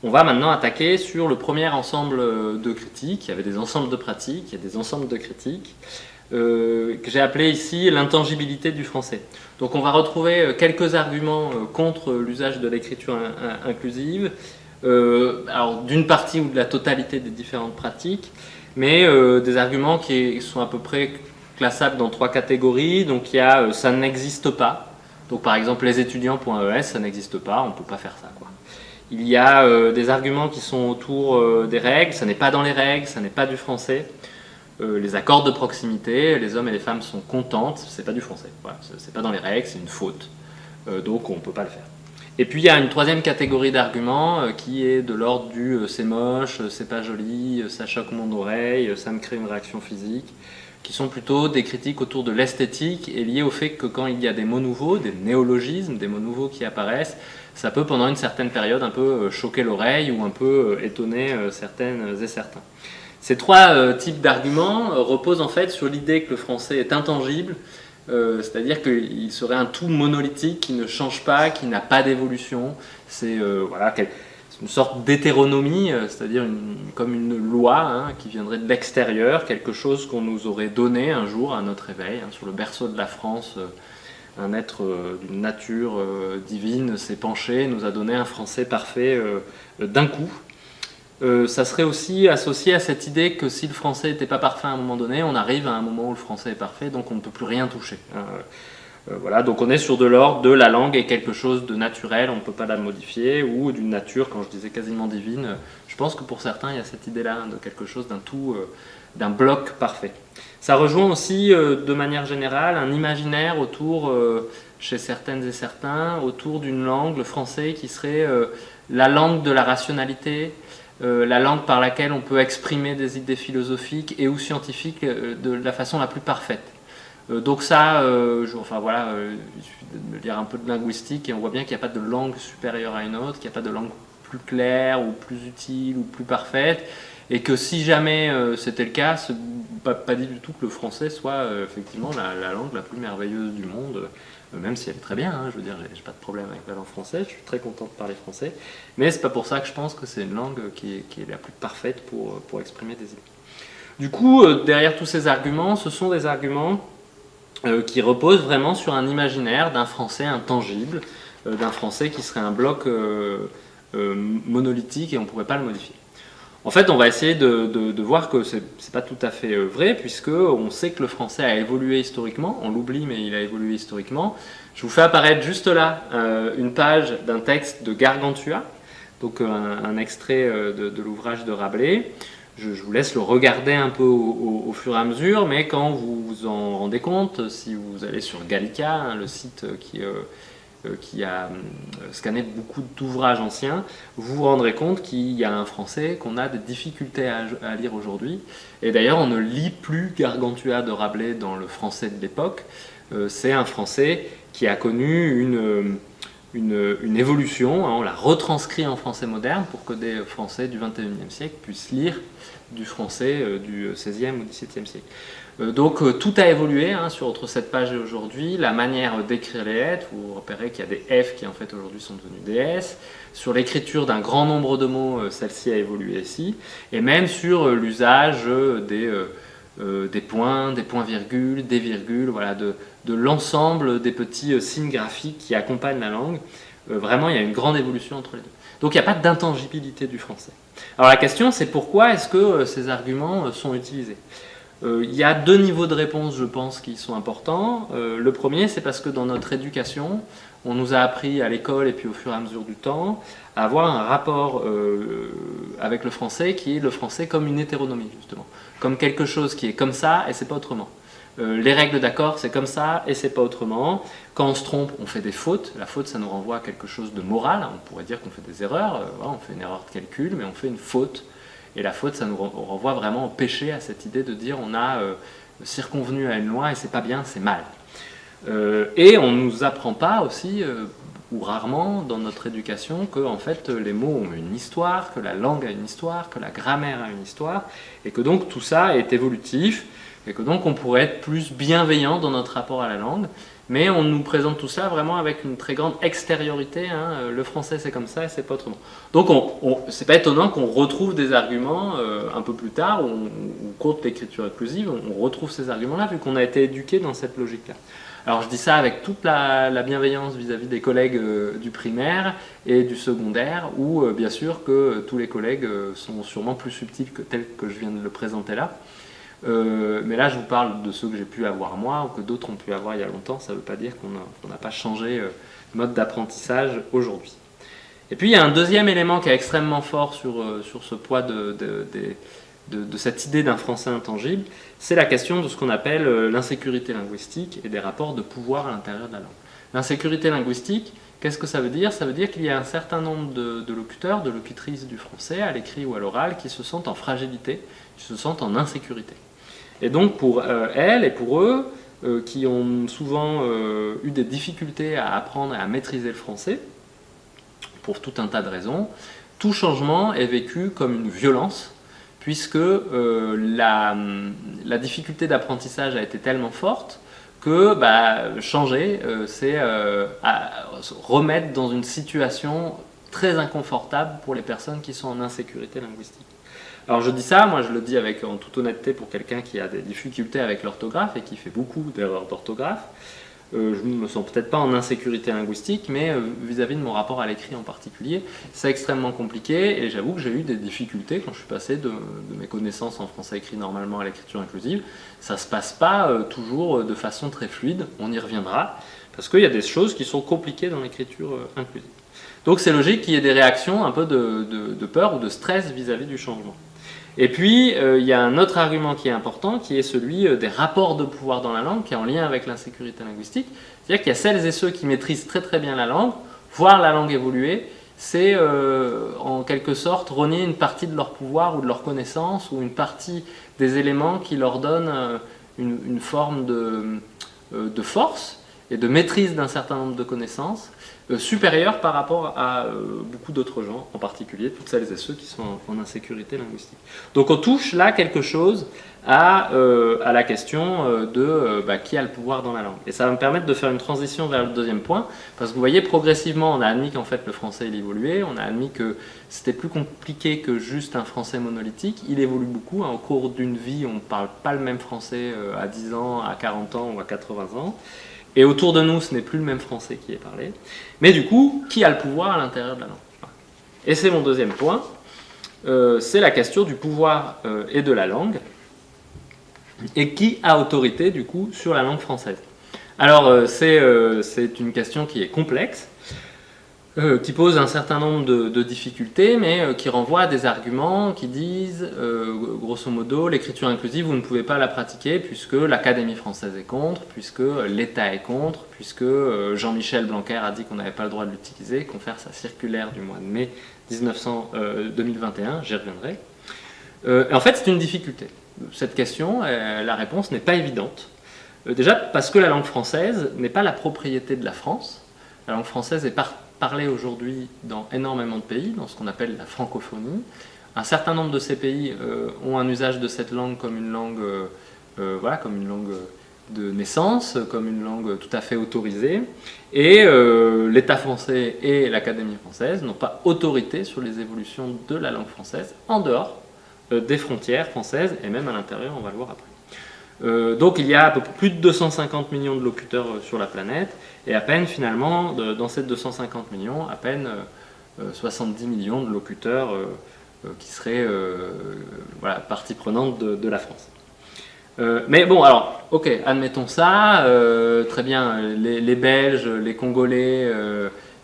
On va maintenant attaquer sur le premier ensemble de critiques. Il y avait des ensembles de pratiques, il y a des ensembles de critiques, que j'ai appelé ici l'intangibilité du français. Donc on va retrouver quelques arguments contre l'usage de l'écriture inclusive, alors d'une partie ou de la totalité des différentes pratiques, mais des arguments qui sont à peu près classables dans trois catégories. Donc il y a ça n'existe pas. Donc par exemple les étudiants.es, ça n'existe pas, on ne peut pas faire ça, quoi. Il y a des arguments qui sont autour des règles, ça n'est pas dans les règles, ça n'est pas du français. Les accords de proximité, les hommes et les femmes sont contentes, c'est pas du français. Voilà, c'est pas dans les règles, c'est une faute. Donc on ne peut pas le faire. Et puis il y a une troisième catégorie d'arguments qui est de l'ordre du c'est moche, c'est pas joli, ça choque mon oreille, ça me crée une réaction physique, qui sont plutôt des critiques autour de l'esthétique et liées au fait que quand il y a des mots nouveaux, des néologismes, des mots nouveaux qui apparaissent, ça peut pendant une certaine période un peu choquer l'oreille ou un peu étonner certaines et certains. Ces trois types d'arguments reposent en fait sur l'idée que le français est intangible, c'est-à-dire qu'il serait un tout monolithique qui ne change pas, qui n'a pas d'évolution. C'est voilà, une sorte d'hétéronomie, c'est-à-dire comme une loi hein, qui viendrait de l'extérieur, quelque chose qu'on nous aurait donné un jour à notre réveil, hein, sur le berceau de la France. Un être d'une nature divine s'est penché, nous a donné un français parfait d'un coup. Ça serait aussi associé à cette idée que si le français n'était pas parfait à un moment donné, on arrive à un moment où le français est parfait, donc on ne peut plus rien toucher. Voilà, donc on est sur de l'ordre de la langue est quelque chose de naturel, on ne peut pas la modifier, ou d'une nature, quand je disais quasiment divine, je pense que pour certains il y a cette idée-là de quelque chose d'un tout, d'un bloc parfait. Ça rejoint aussi de manière générale un imaginaire autour, chez certaines et certains, autour d'une langue, le français, qui serait la langue de la rationalité, la langue par laquelle on peut exprimer des idées philosophiques et ou scientifiques de la façon la plus parfaite. Donc ça, enfin voilà, il suffit de lire un peu de linguistique et on voit bien qu'il n'y a pas de langue supérieure à une autre, qu'il n'y a pas de langue plus claire ou plus utile ou plus parfaite, et que si jamais c'était le cas, c'est pas dit du tout que le français soit effectivement la langue la plus merveilleuse du monde, même si elle est très bien, hein, je veux dire, j'ai pas de problème avec la langue française, je suis très content de parler français, mais c'est pas pour ça que je pense que c'est une langue qui est la plus parfaite pour exprimer des idées. Du coup, derrière tous ces arguments, ce sont des arguments qui reposent vraiment sur un imaginaire d'un français intangible, d'un français qui serait un bloc monolithique et on ne pourrait pas le modifier. En fait, on va essayer de voir que ce n'est pas tout à fait vrai, puisqu'on sait que le français a évolué historiquement, on l'oublie mais il a évolué historiquement. Je vous fais apparaître juste là une page d'un texte de Gargantua, donc un extrait de l'ouvrage de Rabelais. Je vous laisse le regarder un peu au fur et à mesure, mais quand vous vous en rendez compte, si vous allez sur Gallica, hein, le site qui a scanné beaucoup d'ouvrages anciens, vous vous rendrez compte qu'il y a un français qu'on a des difficultés à lire aujourd'hui. Et d'ailleurs, on ne lit plus Gargantua de Rabelais dans le français de l'époque. C'est un français qui a connu une évolution, hein, on l'a retranscrit en français moderne pour que des Français du XXIe siècle puissent lire du français du XVIe ou XVIIe siècle. Donc tout a évolué hein, entre cette page et aujourd'hui, la manière d'écrire les lettres, vous repérez qu'il y a des F qui en fait aujourd'hui sont devenus des S, sur l'écriture d'un grand nombre de mots, celle-ci a évolué ici, et même sur l'usage des points-virgules, des virgules, voilà, de l'ensemble des petits signes graphiques qui accompagnent la langue. Vraiment, il y a une grande évolution entre les deux. Donc il n'y a pas d'intangibilité du français. Alors la question, c'est pourquoi est-ce que ces arguments sont utilisés ? Il y a deux niveaux de réponse, je pense, qui sont importants. Le premier, c'est parce que dans notre éducation, on nous a appris à l'école et puis au fur et à mesure du temps à avoir un rapport avec le français qui est le français comme une hétéronomie, justement. Comme quelque chose qui est comme ça et c'est pas autrement. Les règles d'accord, c'est comme ça et c'est pas autrement. Quand on se trompe, on fait des fautes. La faute, ça nous renvoie à quelque chose de moral. On pourrait dire qu'on fait des erreurs. Voilà, on fait une erreur de calcul, mais on fait une faute. Et la faute, ça nous renvoie vraiment au péché, à cette idée de dire on a circonvenu à une loi et c'est pas bien, c'est mal. Et on ne nous apprend pas aussi, ou rarement dans notre éducation que en fait les mots ont une histoire, que la langue a une histoire, que la grammaire a une histoire, et que donc tout ça est évolutif, et que donc on pourrait être plus bienveillant dans notre rapport à la langue, mais on nous présente tout ça vraiment avec une très grande extériorité, hein. Le français c'est comme ça et c'est pas autrement. Donc c'est pas étonnant qu'on retrouve des arguments un peu plus tard, où on compte l'écriture inclusive, on retrouve ces arguments-là vu qu'on a été éduqué dans cette logique-là. Alors je dis ça avec toute la bienveillance vis-à-vis des collègues du primaire et du secondaire, où bien sûr que tous les collègues sont sûrement plus subtils que tels que je viens de le présenter là. Mais là je vous parle de ceux que j'ai pu avoir moi ou que d'autres ont pu avoir il y a longtemps, ça ne veut pas dire qu'on n'a pas changé mode d'apprentissage aujourd'hui. Et puis il y a un deuxième élément qui est extrêmement fort sur ce poids de cette idée d'un français intangible, c'est la question de ce qu'on appelle l'insécurité linguistique et des rapports de pouvoir à l'intérieur de la langue. L'insécurité linguistique, qu'est-ce que ça veut dire? Ça veut dire qu'il y a un certain nombre de locuteurs, de locutrices du français, à l'écrit ou à l'oral, qui se sentent en fragilité, qui se sentent en insécurité. Et donc pour elles et pour eux, qui ont souvent eu des difficultés à apprendre et à maîtriser le français, pour tout un tas de raisons, tout changement est vécu comme une violence, puisque la difficulté d'apprentissage a été tellement forte que changer, c'est remettre dans une situation très inconfortable pour les personnes qui sont en insécurité linguistique. Alors je dis ça, moi je le dis en toute honnêteté pour quelqu'un qui a des difficultés avec l'orthographe et qui fait beaucoup d'erreurs d'orthographe. Je ne me sens peut-être pas en insécurité linguistique, mais vis-à-vis de mon rapport à l'écrit en particulier, c'est extrêmement compliqué et j'avoue que j'ai eu des difficultés quand je suis passé de mes connaissances en français écrit normalement à l'écriture inclusive. Ça ne se passe pas toujours de façon très fluide, on y reviendra, parce qu'il y a des choses qui sont compliquées dans l'écriture inclusive. Donc c'est logique qu'il y ait des réactions un peu de peur ou de stress vis-à-vis du changement. Et puis, il y a un autre argument qui est important, qui est celui des rapports de pouvoir dans la langue, qui est en lien avec l'insécurité linguistique. C'est-à-dire qu'il y a celles et ceux qui maîtrisent très très bien la langue, voir la langue évoluer, c'est en quelque sorte renier une partie de leur pouvoir ou de leur connaissance, ou une partie des éléments qui leur donnent une forme de force et de maîtrise d'un certain nombre de connaissances, supérieur par rapport à beaucoup d'autres gens, en particulier toutes celles et ceux qui sont en insécurité linguistique. Donc on touche là quelque chose à la question de qui a le pouvoir dans la langue. Et ça va me permettre de faire une transition vers le deuxième point, parce que vous voyez, progressivement, on a admis qu'en fait le français il évoluait, on a admis que c'était plus compliqué que juste un français monolithique, il évolue beaucoup, hein, au cours d'une vie on ne parle pas le même français à 10 ans, à 40 ans ou à 80 ans. Et autour de nous, ce n'est plus le même français qui est parlé. Mais du coup, qui a le pouvoir à l'intérieur de la langue? Et c'est mon deuxième point, c'est la question du pouvoir et de la langue. Et qui a autorité, du coup, sur la langue française? Alors, c'est une question qui est complexe, qui pose un certain nombre de difficultés, mais qui renvoie à des arguments qui disent, grosso modo, l'écriture inclusive, vous ne pouvez pas la pratiquer puisque l'Académie française est contre, puisque l'État est contre, puisque Jean-Michel Blanquer a dit qu'on n'avait pas le droit de l'utiliser, confère sa circulaire du mois de mai 2021, j'y reviendrai. En fait, c'est une difficulté. Cette question, la réponse n'est pas évidente. Déjà parce que la langue française n'est pas la propriété de la France. La langue française est parlée aujourd'hui dans énormément de pays, dans ce qu'on appelle la francophonie. Un certain nombre de ces pays ont un usage de cette langue comme une langue, comme une langue de naissance, comme une langue tout à fait autorisée. Et l'État français et l'Académie française n'ont pas autorité sur les évolutions de la langue française en dehors des frontières françaises et même à l'intérieur, on va le voir après. Donc il y a à peu près plus de 250 millions de locuteurs sur la planète et à peine finalement, dans ces 250 millions, à peine 70 millions de locuteurs qui seraient partie prenante de la France. Mais bon, alors, ok, admettons ça, très bien, les Belges, les Congolais,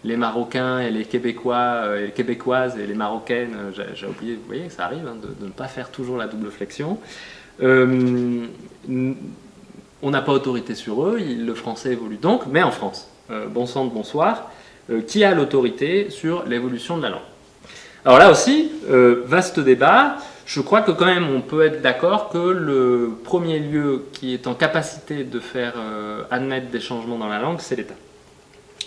les Marocains et les Québécois, et les Québécoises et les Marocaines, j'ai oublié, vous voyez, ça arrive de ne pas faire toujours la double flexion. On n'a pas autorité sur eux, le français évolue donc, mais en France, bon sang de bonsoir, qui a l'autorité sur l'évolution de la langue? Alors là aussi, vaste débat. Je crois que quand même on peut être d'accord que le premier lieu qui est en capacité de faire admettre des changements dans la langue, c'est l'État.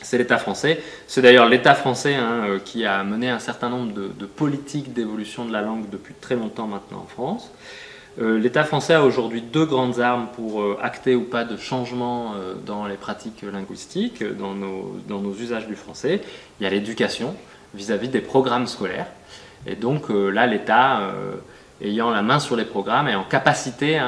c'est l'État français. C'est d'ailleurs l'État français qui a mené un certain nombre de politiques d'évolution de la langue depuis très longtemps maintenant en France. L'État français a aujourd'hui deux grandes armes pour acter ou pas de changements dans les pratiques linguistiques, dans nos usages du français. Il y a l'éducation vis-à-vis des programmes scolaires. Et donc là, l'État, ayant la main sur les programmes, est en capacité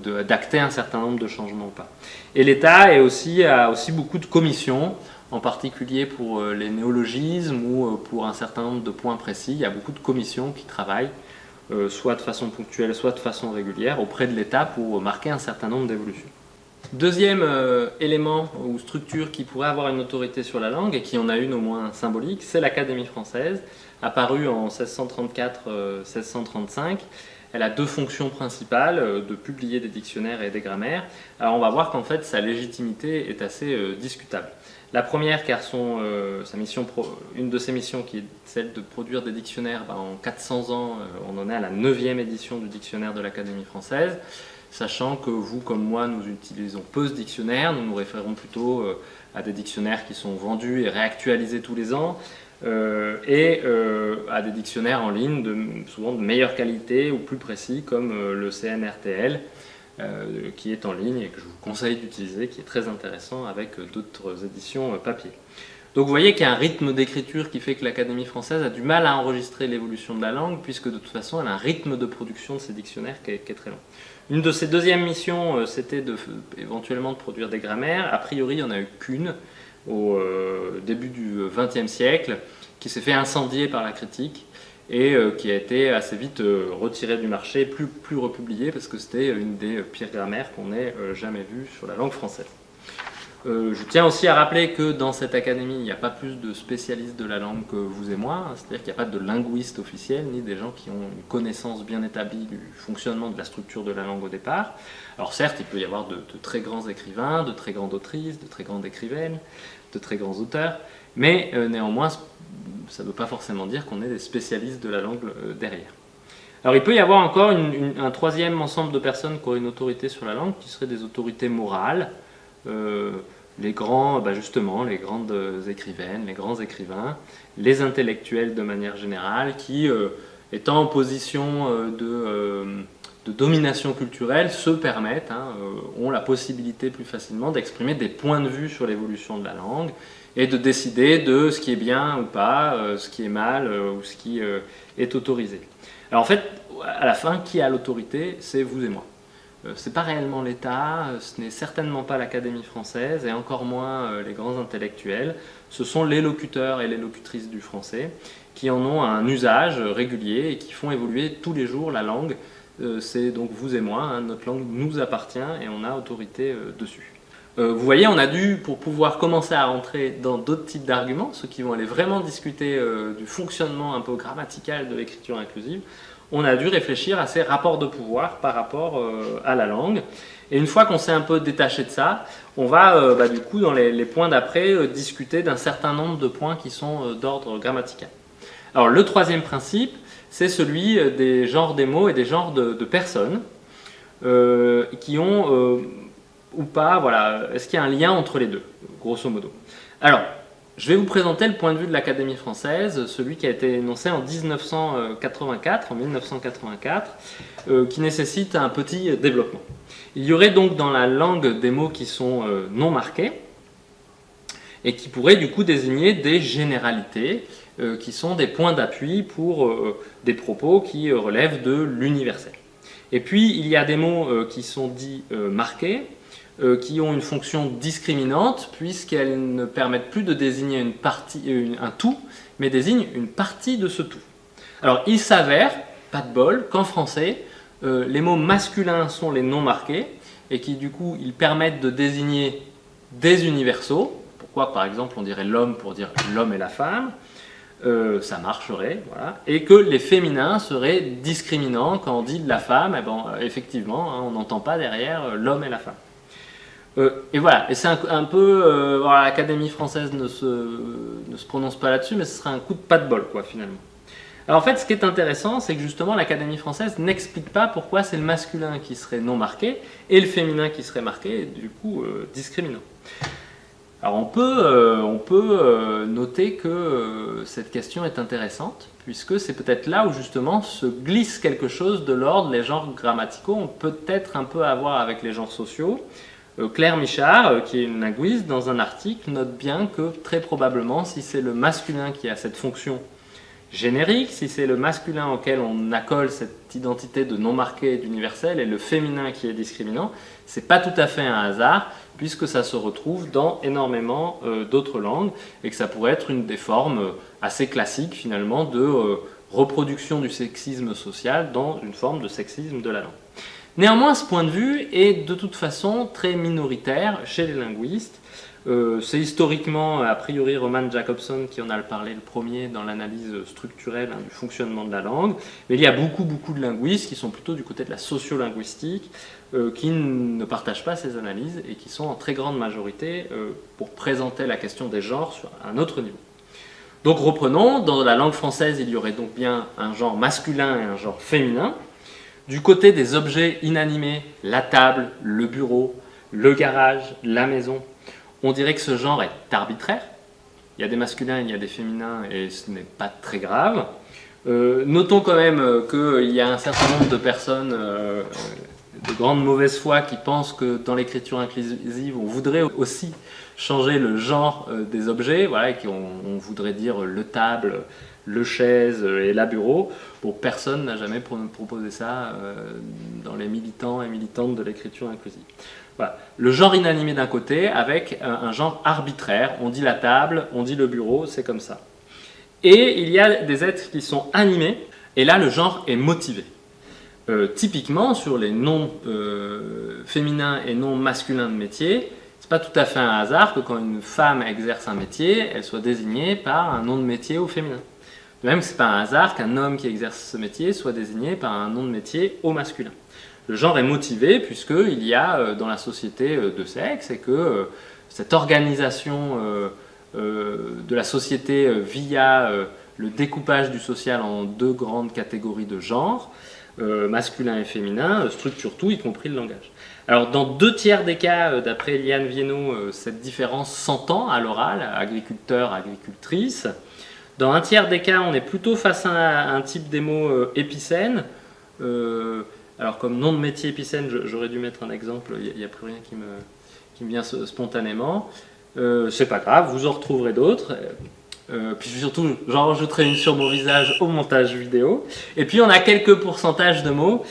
d'acter un certain nombre de changements ou pas. Et l'État a aussi beaucoup de commissions, en particulier pour les néologismes ou pour un certain nombre de points précis. Il y a beaucoup de commissions qui travaillent, soit de façon ponctuelle, soit de façon régulière, auprès de l'État pour marquer un certain nombre d'évolutions. Deuxième élément ou structure qui pourrait avoir une autorité sur la langue, et qui en a une au moins symbolique, c'est l'Académie française, apparue en 1634-1635. Elle a deux fonctions principales, de publier des dictionnaires et des grammaires. Alors on va voir qu'en fait sa légitimité est assez discutable. La première, car une de ses missions, qui est celle de produire des dictionnaires, en 400 ans, on en est à la 9e édition du dictionnaire de l'Académie française, sachant que vous comme moi, nous utilisons peu ce dictionnaire, nous nous référons plutôt à des dictionnaires qui sont vendus et réactualisés tous les ans, et à des dictionnaires en ligne, souvent de meilleure qualité ou plus précis, comme le CNRTL, qui est en ligne et que je vous conseille d'utiliser, qui est très intéressant avec d'autres éditions papier. Donc vous voyez qu'il y a un rythme d'écriture qui fait que l'Académie française a du mal à enregistrer l'évolution de la langue, puisque de toute façon elle a un rythme de production de ses dictionnaires qui est très long. Une de ses deuxièmes missions, c'était éventuellement de produire des grammaires. A priori, il n'y en a eu qu'une au début du XXe siècle, qui s'est fait incendier par la critique, et qui a été assez vite retirée du marché, plus republiée, parce que c'était une des pires grammaires qu'on ait jamais vues sur la langue française. Je tiens aussi à rappeler que dans cette académie, il n'y a pas plus de spécialistes de la langue que vous et moi, c'est-à-dire qu'il n'y a pas de linguistes officiels, ni des gens qui ont une connaissance bien établie du fonctionnement de la structure de la langue au départ. Alors certes, il peut y avoir de très grands écrivains, de très grandes autrices, de très grandes écrivaines, de très grands auteurs, mais néanmoins, ça ne veut pas forcément dire qu'on est des spécialistes de la langue derrière. Alors il peut y avoir encore un troisième ensemble de personnes qui auraient une autorité sur la langue, qui seraient des autorités morales, les grandes écrivaines, les grands écrivains, les intellectuels de manière générale, qui, étant en position de domination culturelle, se permettent, ont la possibilité plus facilement d'exprimer des points de vue sur l'évolution de la langue et de décider de ce qui est bien ou pas, ce qui est mal ou ce qui est autorisé. Alors en fait, à la fin, qui a l'autorité? C'est vous et moi. Ce n'est pas réellement l'État, ce n'est certainement pas l'Académie française et encore moins les grands intellectuels. Ce sont les locuteurs et les locutrices du français qui en ont un usage régulier et qui font évoluer tous les jours la langue. C'est donc vous et moi, notre langue nous appartient et on a autorité dessus. Vous voyez, on a dû, pour pouvoir commencer à rentrer dans d'autres types d'arguments, ceux qui vont aller vraiment discuter du fonctionnement un peu grammatical de l'écriture inclusive, on a dû réfléchir à ces rapports de pouvoir par rapport à la langue. Et une fois qu'on s'est un peu détaché de ça, on va du coup dans les points d'après discuter d'un certain nombre de points qui sont d'ordre grammatical. Alors le troisième principe, c'est celui des genres des mots et des genres de personnes qui ont ou pas, voilà, est-ce qu'il y a un lien entre les deux, grosso modo. Alors, je vais vous présenter le point de vue de l'Académie française, celui qui a été énoncé en 1984, qui nécessite un petit développement. Il y aurait donc dans la langue des mots qui sont non marqués et qui pourraient du coup désigner des généralités qui sont des points d'appui pour des propos qui relèvent de l'universel. Et puis il y a des mots qui sont dits marqués, qui ont une fonction discriminante puisqu'elles ne permettent plus de désigner un tout, mais désignent une partie de ce tout. Alors il s'avère, pas de bol, qu'en français, les mots masculins sont les non marqués et qui du coup ils permettent de désigner des universaux. Pourquoi par exemple on dirait l'homme pour dire l'homme et la femme, ça marcherait, voilà. Et que les féminins seraient discriminants quand on dit de la femme, effectivement on n'entend pas derrière l'homme et la femme. Et voilà, et c'est un peu, l'Académie française ne se prononce pas là-dessus, mais ce serait un coup de pas de bol, quoi, finalement. Alors en fait, ce qui est intéressant, c'est que justement l'Académie française n'explique pas pourquoi c'est le masculin qui serait non marqué et le féminin qui serait marqué, et du coup discriminant. Alors on peut noter que cette question est intéressante, puisque c'est peut-être là où justement se glisse quelque chose de l'ordre, les genres grammaticaux ont peut-être un peu à voir avec les genres sociaux. Claire Michard, qui est une linguiste, dans un article, note bien que très probablement, si c'est le masculin qui a cette fonction générique, si c'est le masculin auquel on accole cette identité de non marqué et d'universel, et le féminin qui est discriminant, c'est pas tout à fait un hasard, puisque ça se retrouve dans énormément d'autres langues, et que ça pourrait être une des formes assez classiques finalement de reproduction du sexisme social dans une forme de sexisme de la langue. Néanmoins, ce point de vue est de toute façon très minoritaire chez les linguistes. C'est historiquement, a priori, Roman Jakobson qui en a parlé le premier dans l'analyse structurelle du fonctionnement de la langue. Mais il y a beaucoup de linguistes qui sont plutôt du côté de la sociolinguistique, qui ne partagent pas ces analyses et qui sont en très grande majorité pour présenter la question des genres sur un autre niveau. Donc reprenons, dans la langue française, il y aurait donc bien un genre masculin et un genre féminin. Du côté des objets inanimés, la table, le bureau, le garage, la maison, on dirait que ce genre est arbitraire. Il y a des masculins, il y a des féminins et ce n'est pas très grave. Notons quand même qu'il y a un certain nombre de personnes de grande mauvaise foi qui pensent que dans l'écriture inclusive, on voudrait aussi changer le genre des objets, voilà, et qu'on voudrait dire le table, le chaise et la bureau. Bon, personne n'a jamais proposé ça dans les militants et militantes de l'écriture inclusive. Voilà. Le genre inanimé d'un côté avec un genre arbitraire, on dit la table, on dit le bureau, c'est comme ça. Et il y a des êtres qui sont animés, et là le genre est motivé. Typiquement sur les noms féminins et noms masculins de métier, c'est pas tout à fait un hasard que quand une femme exerce un métier, elle soit désignée par un nom de métier au féminin. De même que c'est pas un hasard qu'un homme qui exerce ce métier soit désigné par un nom de métier au masculin. Le genre est motivé puisqu'il y a dans la société deux sexes et que cette organisation de la société via le découpage du social en deux grandes catégories de genres, masculin et féminin, structure tout, y compris le langage. Alors dans 2/3 des cas, d'après Eliane Viennot, cette différence s'entend à l'oral, agriculteur, agricultrice. Dans 1/3 des cas, on est plutôt face à un type d'émo épicène. Alors comme nom de métier épicène, j'aurais dû mettre un exemple, il n'y a plus rien qui me vient spontanément. C'est pas grave, vous en retrouverez d'autres. Puis surtout, j'en rajouterai une sur mon visage au montage vidéo. Et puis on a quelques pourcentages de mots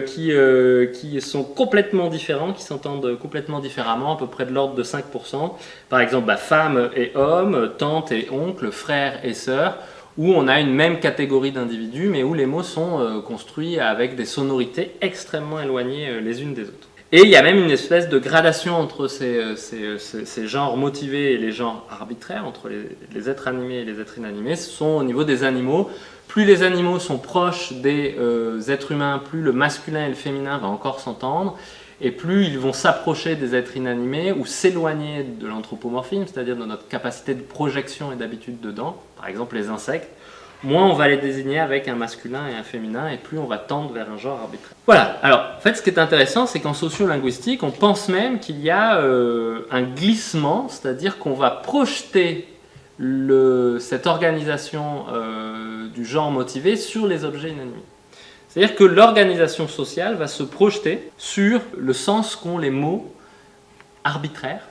qui sont complètement différents, qui s'entendent complètement différemment, à peu près de l'ordre de 5%. Par exemple, femme et homme, tante et oncle, frère et sœur, où on a une même catégorie d'individus, mais où les mots sont construits avec des sonorités extrêmement éloignées les unes des autres. Et il y a même une espèce de gradation entre ces genres motivés et les genres arbitraires, entre les êtres animés et les êtres inanimés. Ce sont au niveau des animaux. Plus les animaux sont proches des êtres humains, plus le masculin et le féminin vont encore s'entendre, et plus ils vont s'approcher des êtres inanimés ou s'éloigner de l'anthropomorphisme, c'est-à-dire de notre capacité de projection et d'habitude dedans, par exemple les insectes, moins on va les désigner avec un masculin et un féminin, et plus on va tendre vers un genre arbitraire. Voilà, alors en fait ce qui est intéressant, c'est qu'en sociolinguistique, on pense même qu'il y a un glissement, c'est-à-dire qu'on va projeter cette organisation du genre motivé sur les objets inanimés. C'est-à-dire que l'organisation sociale va se projeter sur le sens qu'ont les mots arbitraires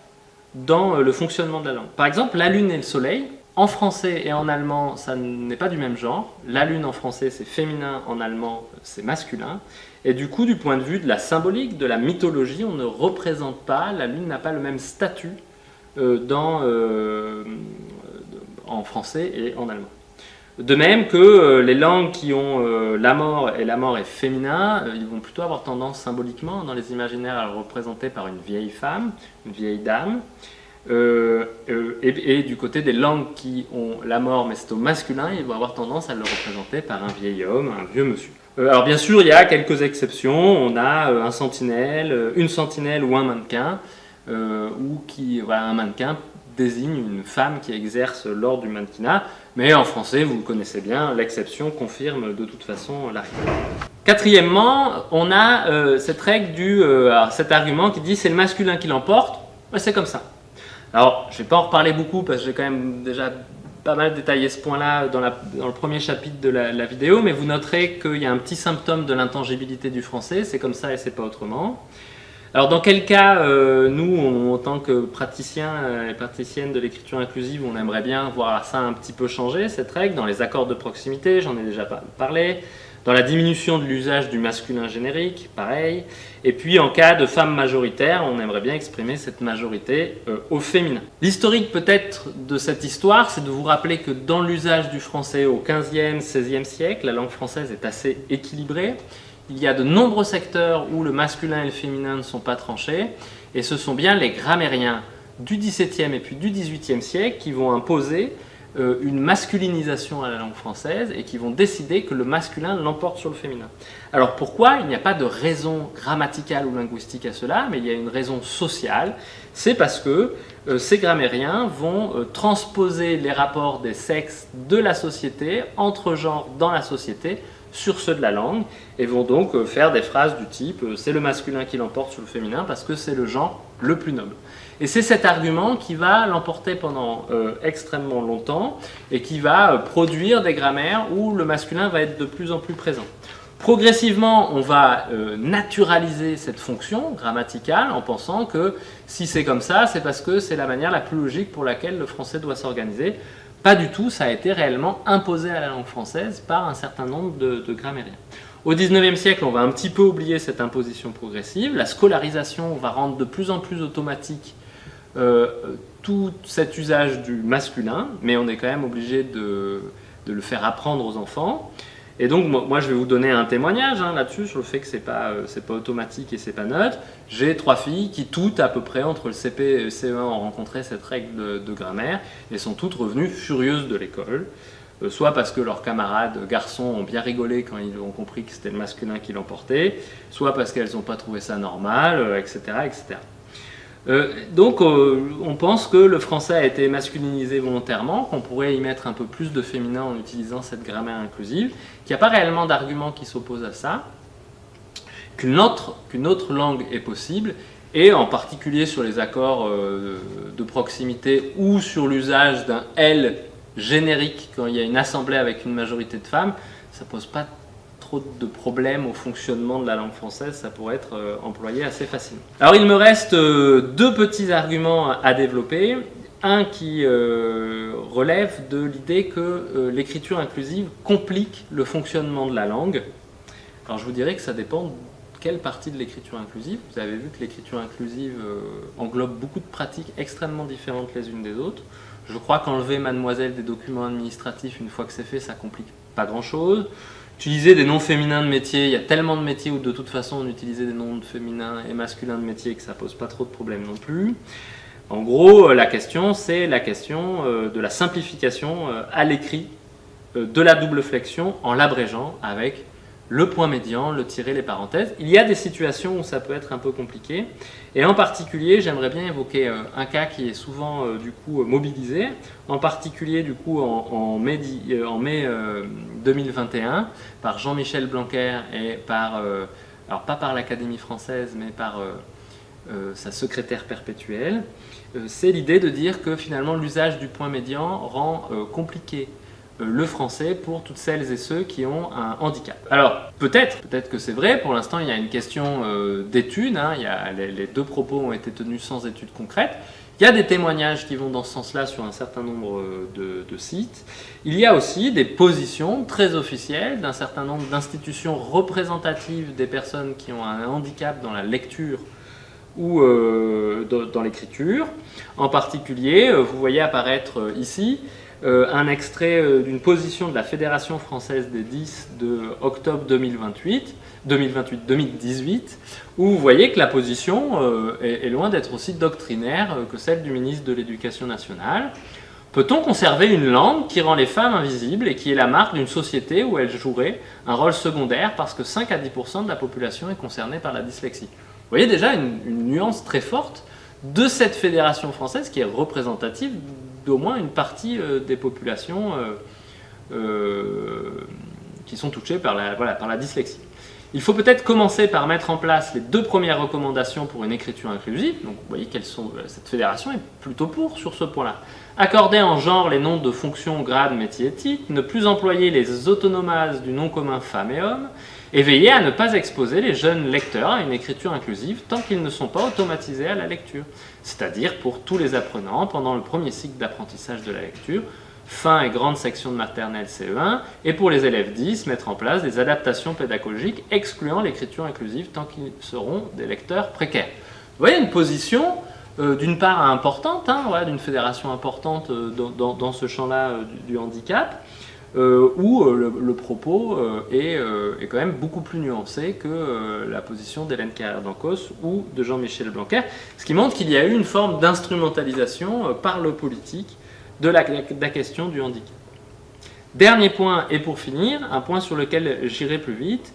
dans le fonctionnement de la langue. Par exemple, la lune et le soleil, en français et en allemand, ça n'est pas du même genre. La lune en français, c'est féminin, en allemand, c'est masculin. Et du coup, du point de vue de la symbolique, de la mythologie, on ne représente pas, la lune n'a pas le même statut en français et en allemand. De même que les langues qui ont la mort, et la mort est féminin, ils vont plutôt avoir tendance symboliquement dans les imaginaires à le représenter par une vieille femme, une vieille dame. Et du côté des langues qui ont la mort mais c'est au masculin, ils vont avoir tendance à le représenter par un vieil homme, un vieux monsieur. Alors bien sûr, il y a quelques exceptions. On a un sentinelle, une sentinelle ou un mannequin, un mannequin désigne une femme qui exerce l'ordre du mannequinat, mais en français, vous le connaissez bien, l'exception confirme de toute façon la règle. Quatrièmement, on a cette règle cet argument qui dit c'est le masculin qui l'emporte, c'est comme ça. Alors, je ne vais pas en reparler beaucoup parce que j'ai quand même déjà pas mal détaillé ce point-là dans le premier chapitre de la vidéo, mais vous noterez qu'il y a un petit symptôme de l'intangibilité du français, c'est comme ça et c'est pas autrement. Alors dans quel cas, nous, en tant que praticiens et praticiennes de l'écriture inclusive, on aimerait bien voir ça un petit peu changer, cette règle, dans les accords de proximité, j'en ai déjà parlé, dans la diminution de l'usage du masculin générique, pareil, et puis en cas de femmes majoritaires, on aimerait bien exprimer cette majorité au féminin. L'historique peut-être de cette histoire, c'est de vous rappeler que dans l'usage du français au XVe, XVIe siècle, la langue française est assez équilibrée. Il y a de nombreux secteurs où le masculin et le féminin ne sont pas tranchés, et ce sont bien les grammairiens du XVIIe et puis du XVIIIe siècle qui vont imposer une masculinisation à la langue française et qui vont décider que le masculin l'emporte sur le féminin. Alors pourquoi? Il n'y a pas de raison grammaticale ou linguistique à cela, mais il y a une raison sociale. C'est parce que ces grammairiens vont transposer les rapports des sexes de la société, entre genres dans la société, sur ceux de la langue, et vont donc faire des phrases du type c'est le masculin qui l'emporte sur le féminin parce que c'est le genre le plus noble. Et c'est cet argument qui va l'emporter pendant extrêmement longtemps et qui va produire des grammaires où le masculin va être de plus en plus présent. Progressivement, on va naturaliser cette fonction grammaticale en pensant que si c'est comme ça, c'est parce que c'est la manière la plus logique pour laquelle le français doit s'organiser. Pas du tout, ça a été réellement imposé à la langue française par un certain nombre de grammairiens. Au XIXe siècle, on va un petit peu oublier cette imposition progressive. La scolarisation va rendre de plus en plus automatique tout cet usage du masculin, mais on est quand même obligé de le faire apprendre aux enfants. Et donc, moi, je vais vous donner un témoignage là-dessus, sur le fait que c'est pas automatique et c'est pas neutre. J'ai 3 filles qui, toutes, à peu près, entre le CP et le CE1, ont rencontré cette règle de grammaire et sont toutes revenues furieuses de l'école. Soit parce que leurs camarades garçons ont bien rigolé quand ils ont compris que c'était le masculin qui l'emportait, soit parce qu'elles n'ont pas trouvé ça normal, etc. etc. Donc on pense que le français a été masculinisé volontairement, qu'on pourrait y mettre un peu plus de féminin en utilisant cette grammaire inclusive, qu'il n'y a pas réellement d'argument qui s'oppose à ça, qu'une autre langue est possible, et en particulier sur les accords de proximité ou sur l'usage d'un « elle » générique quand il y a une assemblée avec une majorité de femmes, ça ne pose pas trop de problèmes au fonctionnement de la langue française, ça pourrait être employé assez facilement. Alors il me reste 2 petits arguments à développer. Un qui relève de l'idée que l'écriture inclusive complique le fonctionnement de la langue. Alors je vous dirais que ça dépend de quelle partie de l'écriture inclusive. Vous avez vu que l'écriture inclusive englobe beaucoup de pratiques extrêmement différentes les unes des autres. Je crois qu'enlever mademoiselle des documents administratifs, une fois que c'est fait, ça complique pas grand-chose. Utiliser des noms féminins de métiers, il y a tellement de métiers où de toute façon on utilisait des noms féminins et masculins de métiers que ça pose pas trop de problèmes non plus. En gros, la question, c'est la question de la simplification à l'écrit de la double flexion en l'abrégeant avec le point médian, le tiret, les parenthèses. Il y a des situations où ça peut être un peu compliqué. Et en particulier, j'aimerais bien évoquer un cas qui est souvent du coup mobilisé, en particulier du coup en mai 2021 par Jean-Michel Blanquer et par, alors pas par l'Académie française, mais par sa secrétaire perpétuelle. C'est l'idée de dire que finalement l'usage du point médian rend compliqué le français pour toutes celles et ceux qui ont un handicap. Alors peut-être que c'est vrai, pour l'instant il y a une question d'études, les 2 propos ont été tenus sans études concrètes. Il y a des témoignages qui vont dans ce sens-là sur un certain nombre de sites. Il y a aussi des positions très officielles d'un certain nombre d'institutions représentatives des personnes qui ont un handicap dans la lecture ou dans l'écriture. En particulier, vous voyez apparaître ici un extrait d'une position de la Fédération française des 10 de octobre 2018, où vous voyez que la position est loin d'être aussi doctrinaire que celle du ministre de l'Éducation nationale. Peut-on conserver une langue qui rend les femmes invisibles et qui est la marque d'une société où elles joueraient un rôle secondaire parce que 5 à 10% de la population est concernée par la dyslexie? Vous voyez déjà une nuance très forte de cette fédération française qui est représentative d'au moins une partie des populations qui sont touchées par la dyslexie. Il faut peut-être commencer par mettre en place les 2 premières recommandations pour une écriture inclusive. Donc vous voyez cette fédération est plutôt pour sur ce point-là. Accorder en genre les noms de fonctions, grades, métiers et titres, ne plus employer les autonomases du nom commun femmes et hommes, et veiller à ne pas exposer les jeunes lecteurs à une écriture inclusive tant qu'ils ne sont pas automatisés à la lecture, c'est-à-dire pour tous les apprenants pendant le premier cycle d'apprentissage de la lecture, fin et grande section de maternelle CE1, et pour les élèves 10, mettre en place des adaptations pédagogiques excluant l'écriture inclusive tant qu'ils seront des lecteurs précaires. Vous voyez une position d'une part importante, voilà, d'une fédération importante dans ce champ-là du handicap, où le propos est quand même beaucoup plus nuancé que la position d'Hélène Carrère d'Ancos ou de Jean-Michel Blanquer, ce qui montre qu'il y a eu une forme d'instrumentalisation par le politique de la question du handicap. Dernier point, et pour finir, un point sur lequel j'irai plus vite,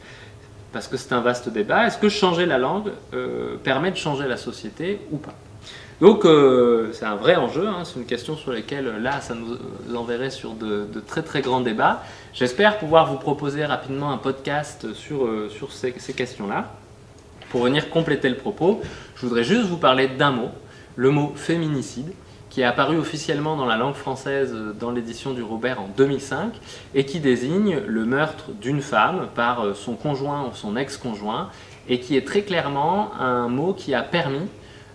parce que c'est un vaste débat, est-ce que changer la langue permet de changer la société ou pas? Donc c'est un vrai enjeu, c'est une question sur laquelle là ça nous enverrait sur de très très grands débats. J'espère pouvoir vous proposer rapidement un podcast sur ces questions-là. Pour venir compléter le propos, je voudrais juste vous parler d'un mot, le mot féminicide, qui est apparu officiellement dans la langue française dans l'édition du Robert en 2005 et qui désigne le meurtre d'une femme par son conjoint ou son ex-conjoint et qui est très clairement un mot qui a permis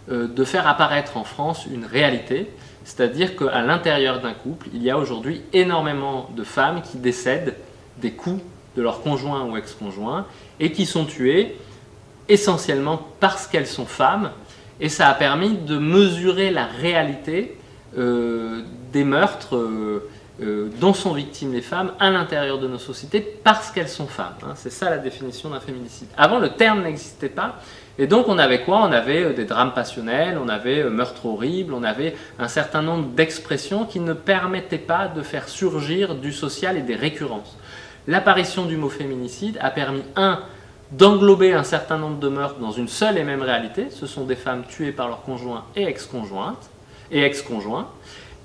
de faire apparaître en France une réalité, c'est-à-dire qu'à l'intérieur d'un couple, il y a aujourd'hui énormément de femmes qui décèdent des coups de leur conjoint ou ex-conjoint et qui sont tuées essentiellement parce qu'elles sont femmes, et ça a permis de mesurer la réalité des meurtres dont sont victimes les femmes à l'intérieur de nos sociétés parce qu'elles sont femmes. C'est ça la définition d'un féminicide. Avant, le terme n'existait pas. Et donc on avait quoi? On avait des drames passionnels, on avait meurtres horribles, on avait un certain nombre d'expressions qui ne permettaient pas de faire surgir du social et des récurrences. L'apparition du mot féminicide a permis, d'englober un certain nombre de meurtres dans une seule et même réalité. Ce sont des femmes tuées par leurs conjoints et ex-conjoints.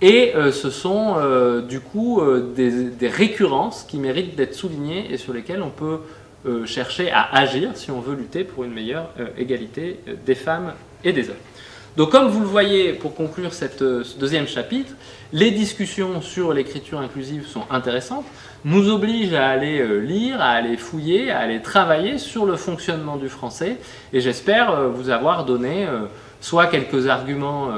Et ce sont du coup des récurrences qui méritent d'être soulignées et sur lesquelles on peut chercher à agir si on veut lutter pour une meilleure égalité des femmes et des hommes. Donc comme vous le voyez, pour conclure ce deuxième chapitre, les discussions sur l'écriture inclusive sont intéressantes, nous obligent à aller lire, à aller fouiller, à aller travailler sur le fonctionnement du français, et j'espère vous avoir donné soit quelques arguments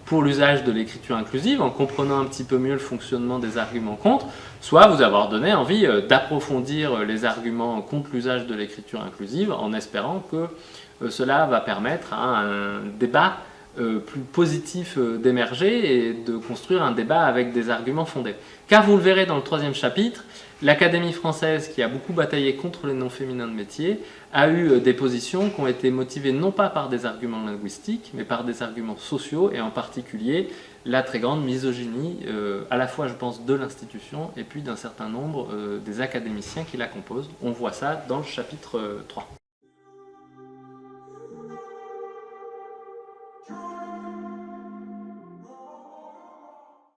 pour l'usage de l'écriture inclusive, en comprenant un petit peu mieux le fonctionnement des arguments contre, soit vous avoir donné envie d'approfondir les arguments contre l'usage de l'écriture inclusive, en espérant que cela va permettre à un débat plus positif d'émerger et de construire un débat avec des arguments fondés. Car vous le verrez dans le troisième chapitre, l'Académie française, qui a beaucoup bataillé contre les noms féminins de métier, a eu des positions qui ont été motivées non pas par des arguments linguistiques, mais par des arguments sociaux, et en particulier la très grande misogynie, à la fois je pense de l'institution et puis d'un certain nombre des académiciens qui la composent. On voit ça dans le chapitre 3.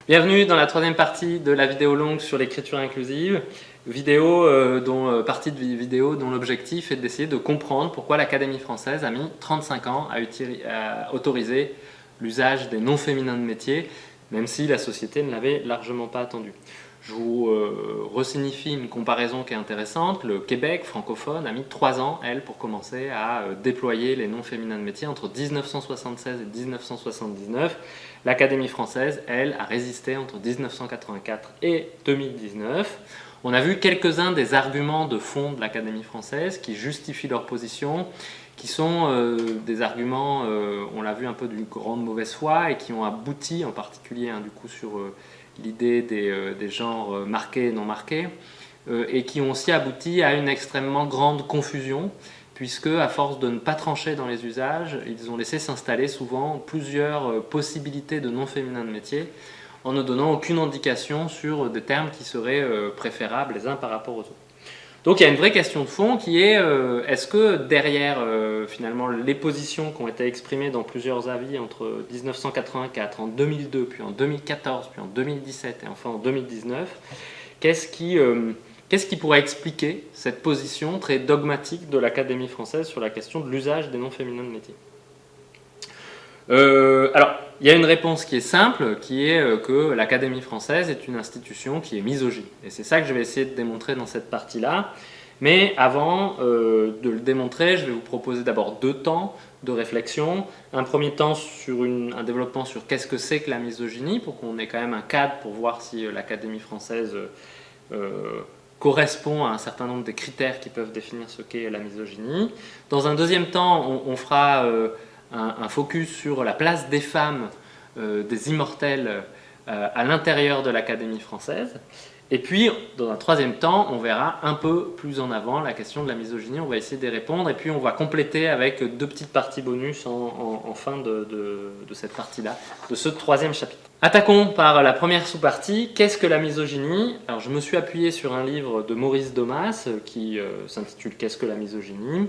Bienvenue dans la troisième partie de la vidéo longue sur l'écriture inclusive, partie de vidéo dont l'objectif est d'essayer de comprendre pourquoi l'Académie française a mis 35 ans à autoriser l'usage des noms féminins de métier, même si la société ne l'avait largement pas attendu. Je vous resignifie une comparaison qui est intéressante. Le Québec francophone a mis 3 ans, pour commencer à déployer les noms féminins de métier entre 1976 et 1979. L'Académie française, elle, a résisté entre 1984 et 2019. On a vu quelques-uns des arguments de fond de l'Académie française qui justifient leur position, qui sont des arguments, on l'a vu, un peu d'une grande mauvaise foi et qui ont abouti, en particulier du coup sur l'idée des genres marqués et non marqués, et qui ont aussi abouti à une extrêmement grande confusion, puisque à force de ne pas trancher dans les usages, ils ont laissé s'installer souvent plusieurs possibilités de noms féminins de métier, en ne donnant aucune indication sur des termes qui seraient préférables les uns par rapport aux autres. Donc il y a une vraie question de fond qui est, est-ce que derrière finalement les positions qui ont été exprimées dans plusieurs avis entre 1984, en 2002, puis en 2014, puis en 2017 et enfin en 2019, qu'est-ce Qu'est-ce qui pourrait expliquer cette position très dogmatique de l'Académie française sur la question de l'usage des noms féminins de métier? Alors, il y a une réponse qui est simple, qui est que l'Académie française est une institution qui est misogyne. Et c'est ça que je vais essayer de démontrer dans cette partie-là. Mais avant de le démontrer, je vais vous proposer d'abord 2 temps de réflexion. Un premier temps sur un développement sur qu'est-ce que c'est que la misogynie, pour qu'on ait quand même un cadre pour voir si l'Académie française correspond à un certain nombre des critères qui peuvent définir ce qu'est la misogynie. Dans un deuxième temps, on fera un focus sur la place des femmes, des immortels, à l'intérieur de l'Académie française. Et puis, dans un troisième temps, on verra un peu plus en avant la question de la misogynie. On va essayer d'y répondre et puis on va compléter avec 2 petites parties bonus en fin de cette partie-là, de ce 3e chapitre. Attaquons par la première sous-partie. Qu'est-ce que la misogynie? Alors, je me suis appuyé sur un livre de Maurice Domas qui s'intitule « Qu'est-ce que la misogynie ?»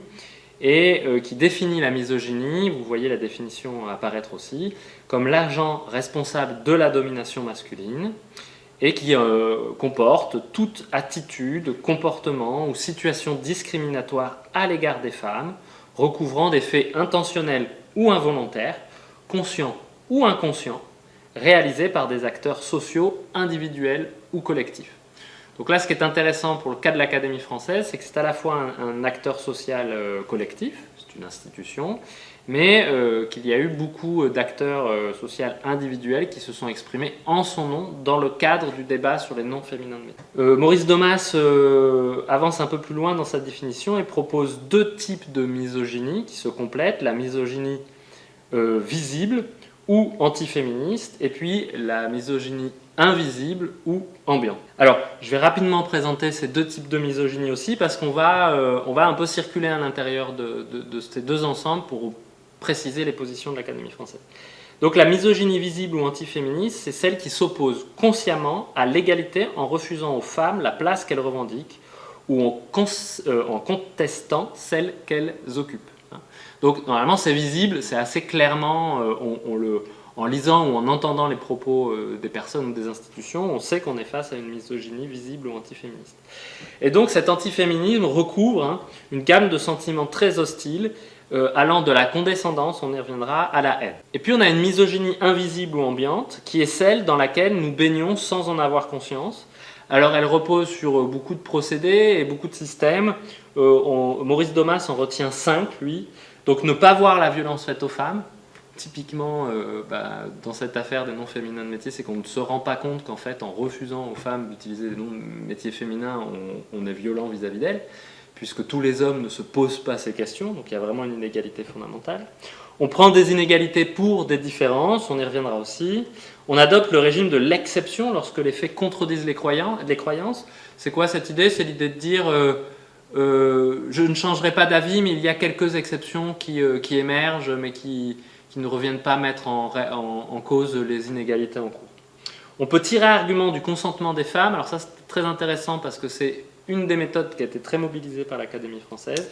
et qui définit la misogynie, vous voyez la définition apparaître aussi, comme l'agent responsable de la domination masculine, et qui comporte toute attitude, comportement ou situation discriminatoire à l'égard des femmes, recouvrant des faits intentionnels ou involontaires, conscients ou inconscients, réalisés par des acteurs sociaux, individuels ou collectifs. Donc là, ce qui est intéressant pour le cas de l'Académie française, c'est que c'est à la fois un acteur social collectif, c'est une institution, mais qu'il y a eu beaucoup d'acteurs sociaux individuels qui se sont exprimés en son nom dans le cadre du débat sur les noms féminins de métier. Maurice Domas avance un peu plus loin dans sa définition et propose 2 types de misogynie qui se complètent, la misogynie visible ou antiféministe, et puis la misogynie invisible ou ambiante. Alors, je vais rapidement présenter ces 2 types de misogynie aussi, parce qu'on va un peu circuler à l'intérieur de ces 2 ensembles pour préciser les positions de l'Académie française. Donc la misogynie visible ou antiféministe, c'est celle qui s'oppose consciemment à l'égalité en refusant aux femmes la place qu'elles revendiquent ou en contestant celle qu'elles occupent. Donc normalement c'est visible, c'est assez clairement, en lisant ou en entendant les propos des personnes ou des institutions, on sait qu'on est face à une misogynie visible ou antiféministe. Et donc cet antiféminisme recouvre une gamme de sentiments très hostiles, allant de la condescendance, on y reviendra, à la haine. Et puis on a une misogynie invisible ou ambiante, qui est celle dans laquelle nous baignons sans en avoir conscience. Alors elle repose sur beaucoup de procédés et beaucoup de systèmes. Maurice Domas en retient 5, lui. Donc ne pas voir la violence faite aux femmes. Typiquement, dans cette affaire des noms féminins de métier, c'est qu'on ne se rend pas compte qu'en fait, en refusant aux femmes d'utiliser des noms de métiers féminins, on est violent vis-à-vis d'elles, puisque tous les hommes ne se posent pas ces questions, donc il y a vraiment une inégalité fondamentale. On prend des inégalités pour des différences, on y reviendra aussi. On adopte le régime de l'exception lorsque les faits contredisent les croyances. C'est quoi cette idée? C'est l'idée de dire je ne changerai pas d'avis, mais il y a quelques exceptions qui émergent, mais qui ne reviennent pas mettre en cause les inégalités en cours. On peut tirer argument du consentement des femmes. Alors ça, c'est très intéressant parce que c'est une des méthodes qui a été très mobilisée par l'Académie française.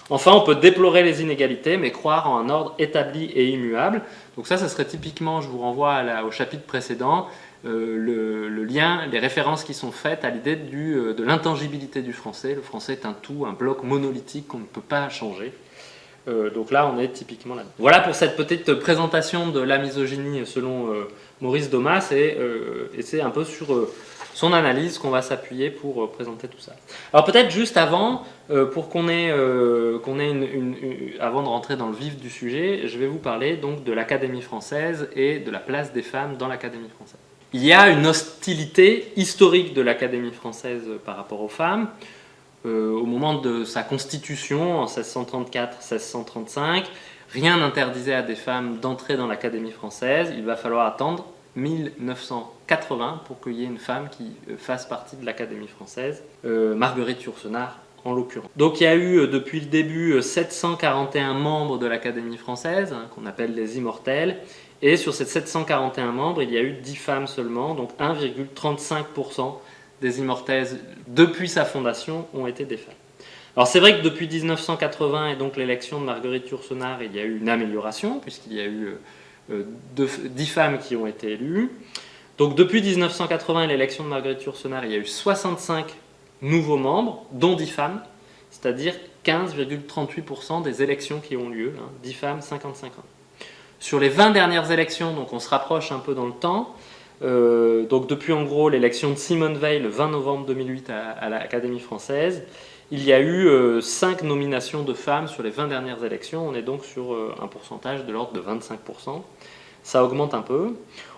Enfin, on peut déplorer les inégalités, mais croire en un ordre établi et immuable. Donc ça serait typiquement, je vous renvoie au chapitre précédent, le lien, les références qui sont faites à l'idée de l'intangibilité du français. Le français est un tout, un bloc monolithique qu'on ne peut pas changer. Donc là, on est typiquement là. Voilà pour cette petite présentation de la misogynie selon Maurice Domas, et c'est un peu sur son analyse qu'on va s'appuyer pour présenter tout ça. Alors peut-être juste avant, pour qu'on ait avant de rentrer dans le vif du sujet, je vais vous parler donc de l'Académie française et de la place des femmes dans l'Académie française. Il y a une hostilité historique de l'Académie française par rapport aux femmes. Au moment de sa constitution, en 1634-1635, rien n'interdisait à des femmes d'entrer dans l'Académie française. Il va falloir attendre 1980 pour qu'il y ait une femme qui fasse partie de l'Académie française, Marguerite Yourcenar en l'occurrence. Donc il y a eu depuis le début 741 membres de l'Académie française, qu'on appelle les immortels, et sur ces 741 membres, il y a eu 10 femmes seulement, donc 1,35% des immortelles depuis sa fondation ont été des femmes. Alors c'est vrai que depuis 1980 et donc l'élection de Marguerite Yourcenar, il y a eu une amélioration puisqu'il y a eu 10 femmes qui ont été élues. Donc depuis 1980 et l'élection de Marguerite Yourcenar, il y a eu 65 nouveaux membres, dont 10 femmes, c'est-à-dire 15,38% des élections qui ont lieu, 10 femmes, 55 hommes. Sur les 20 dernières élections, donc on se rapproche un peu dans le temps, donc depuis en gros l'élection de Simone Veil le 20 novembre 2008 à l'Académie française, il y a eu 5 nominations de femmes sur les 20 dernières élections. On est donc sur un pourcentage de l'ordre de 25%. Ça augmente un peu.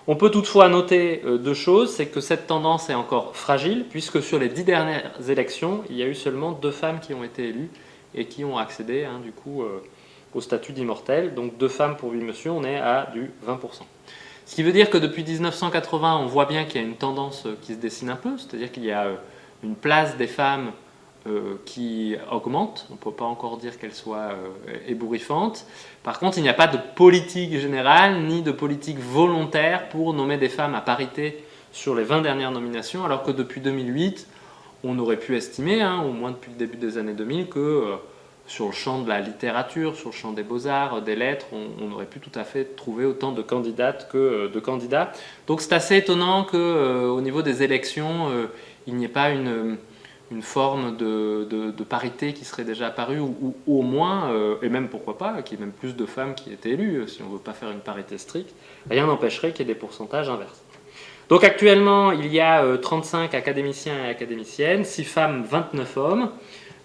On peut toutefois noter deux choses, c'est que cette tendance est encore fragile, puisque sur les 10 dernières élections, il y a eu seulement 2 femmes qui ont été élues et qui ont accédé du coup, au statut d'immortel. Donc 2 femmes pour 8 monsieur, on est à du 20%. Ce qui veut dire que depuis 1980, on voit bien qu'il y a une tendance qui se dessine un peu, c'est-à-dire qu'il y a une place des femmes qui augmente. On ne peut pas encore dire qu'elle soit ébouriffante. Par contre, il n'y a pas de politique générale ni de politique volontaire pour nommer des femmes à parité sur les 20 dernières nominations, alors que depuis 2008, on aurait pu estimer, au moins depuis le début des années 2000, que sur le champ de la littérature, sur le champ des beaux-arts, des lettres, on aurait pu tout à fait trouver autant de candidates que de candidats. Donc c'est assez étonnant qu'au niveau des élections, il n'y ait pas une forme de parité qui serait déjà apparue, ou au moins, et même pourquoi pas, qu'il y ait même plus de femmes qui étaient élues, si on ne veut pas faire une parité stricte, rien n'empêcherait qu'il y ait des pourcentages inverses. Donc actuellement, il y a 35 académiciens et académiciennes, 6 femmes, 29 hommes,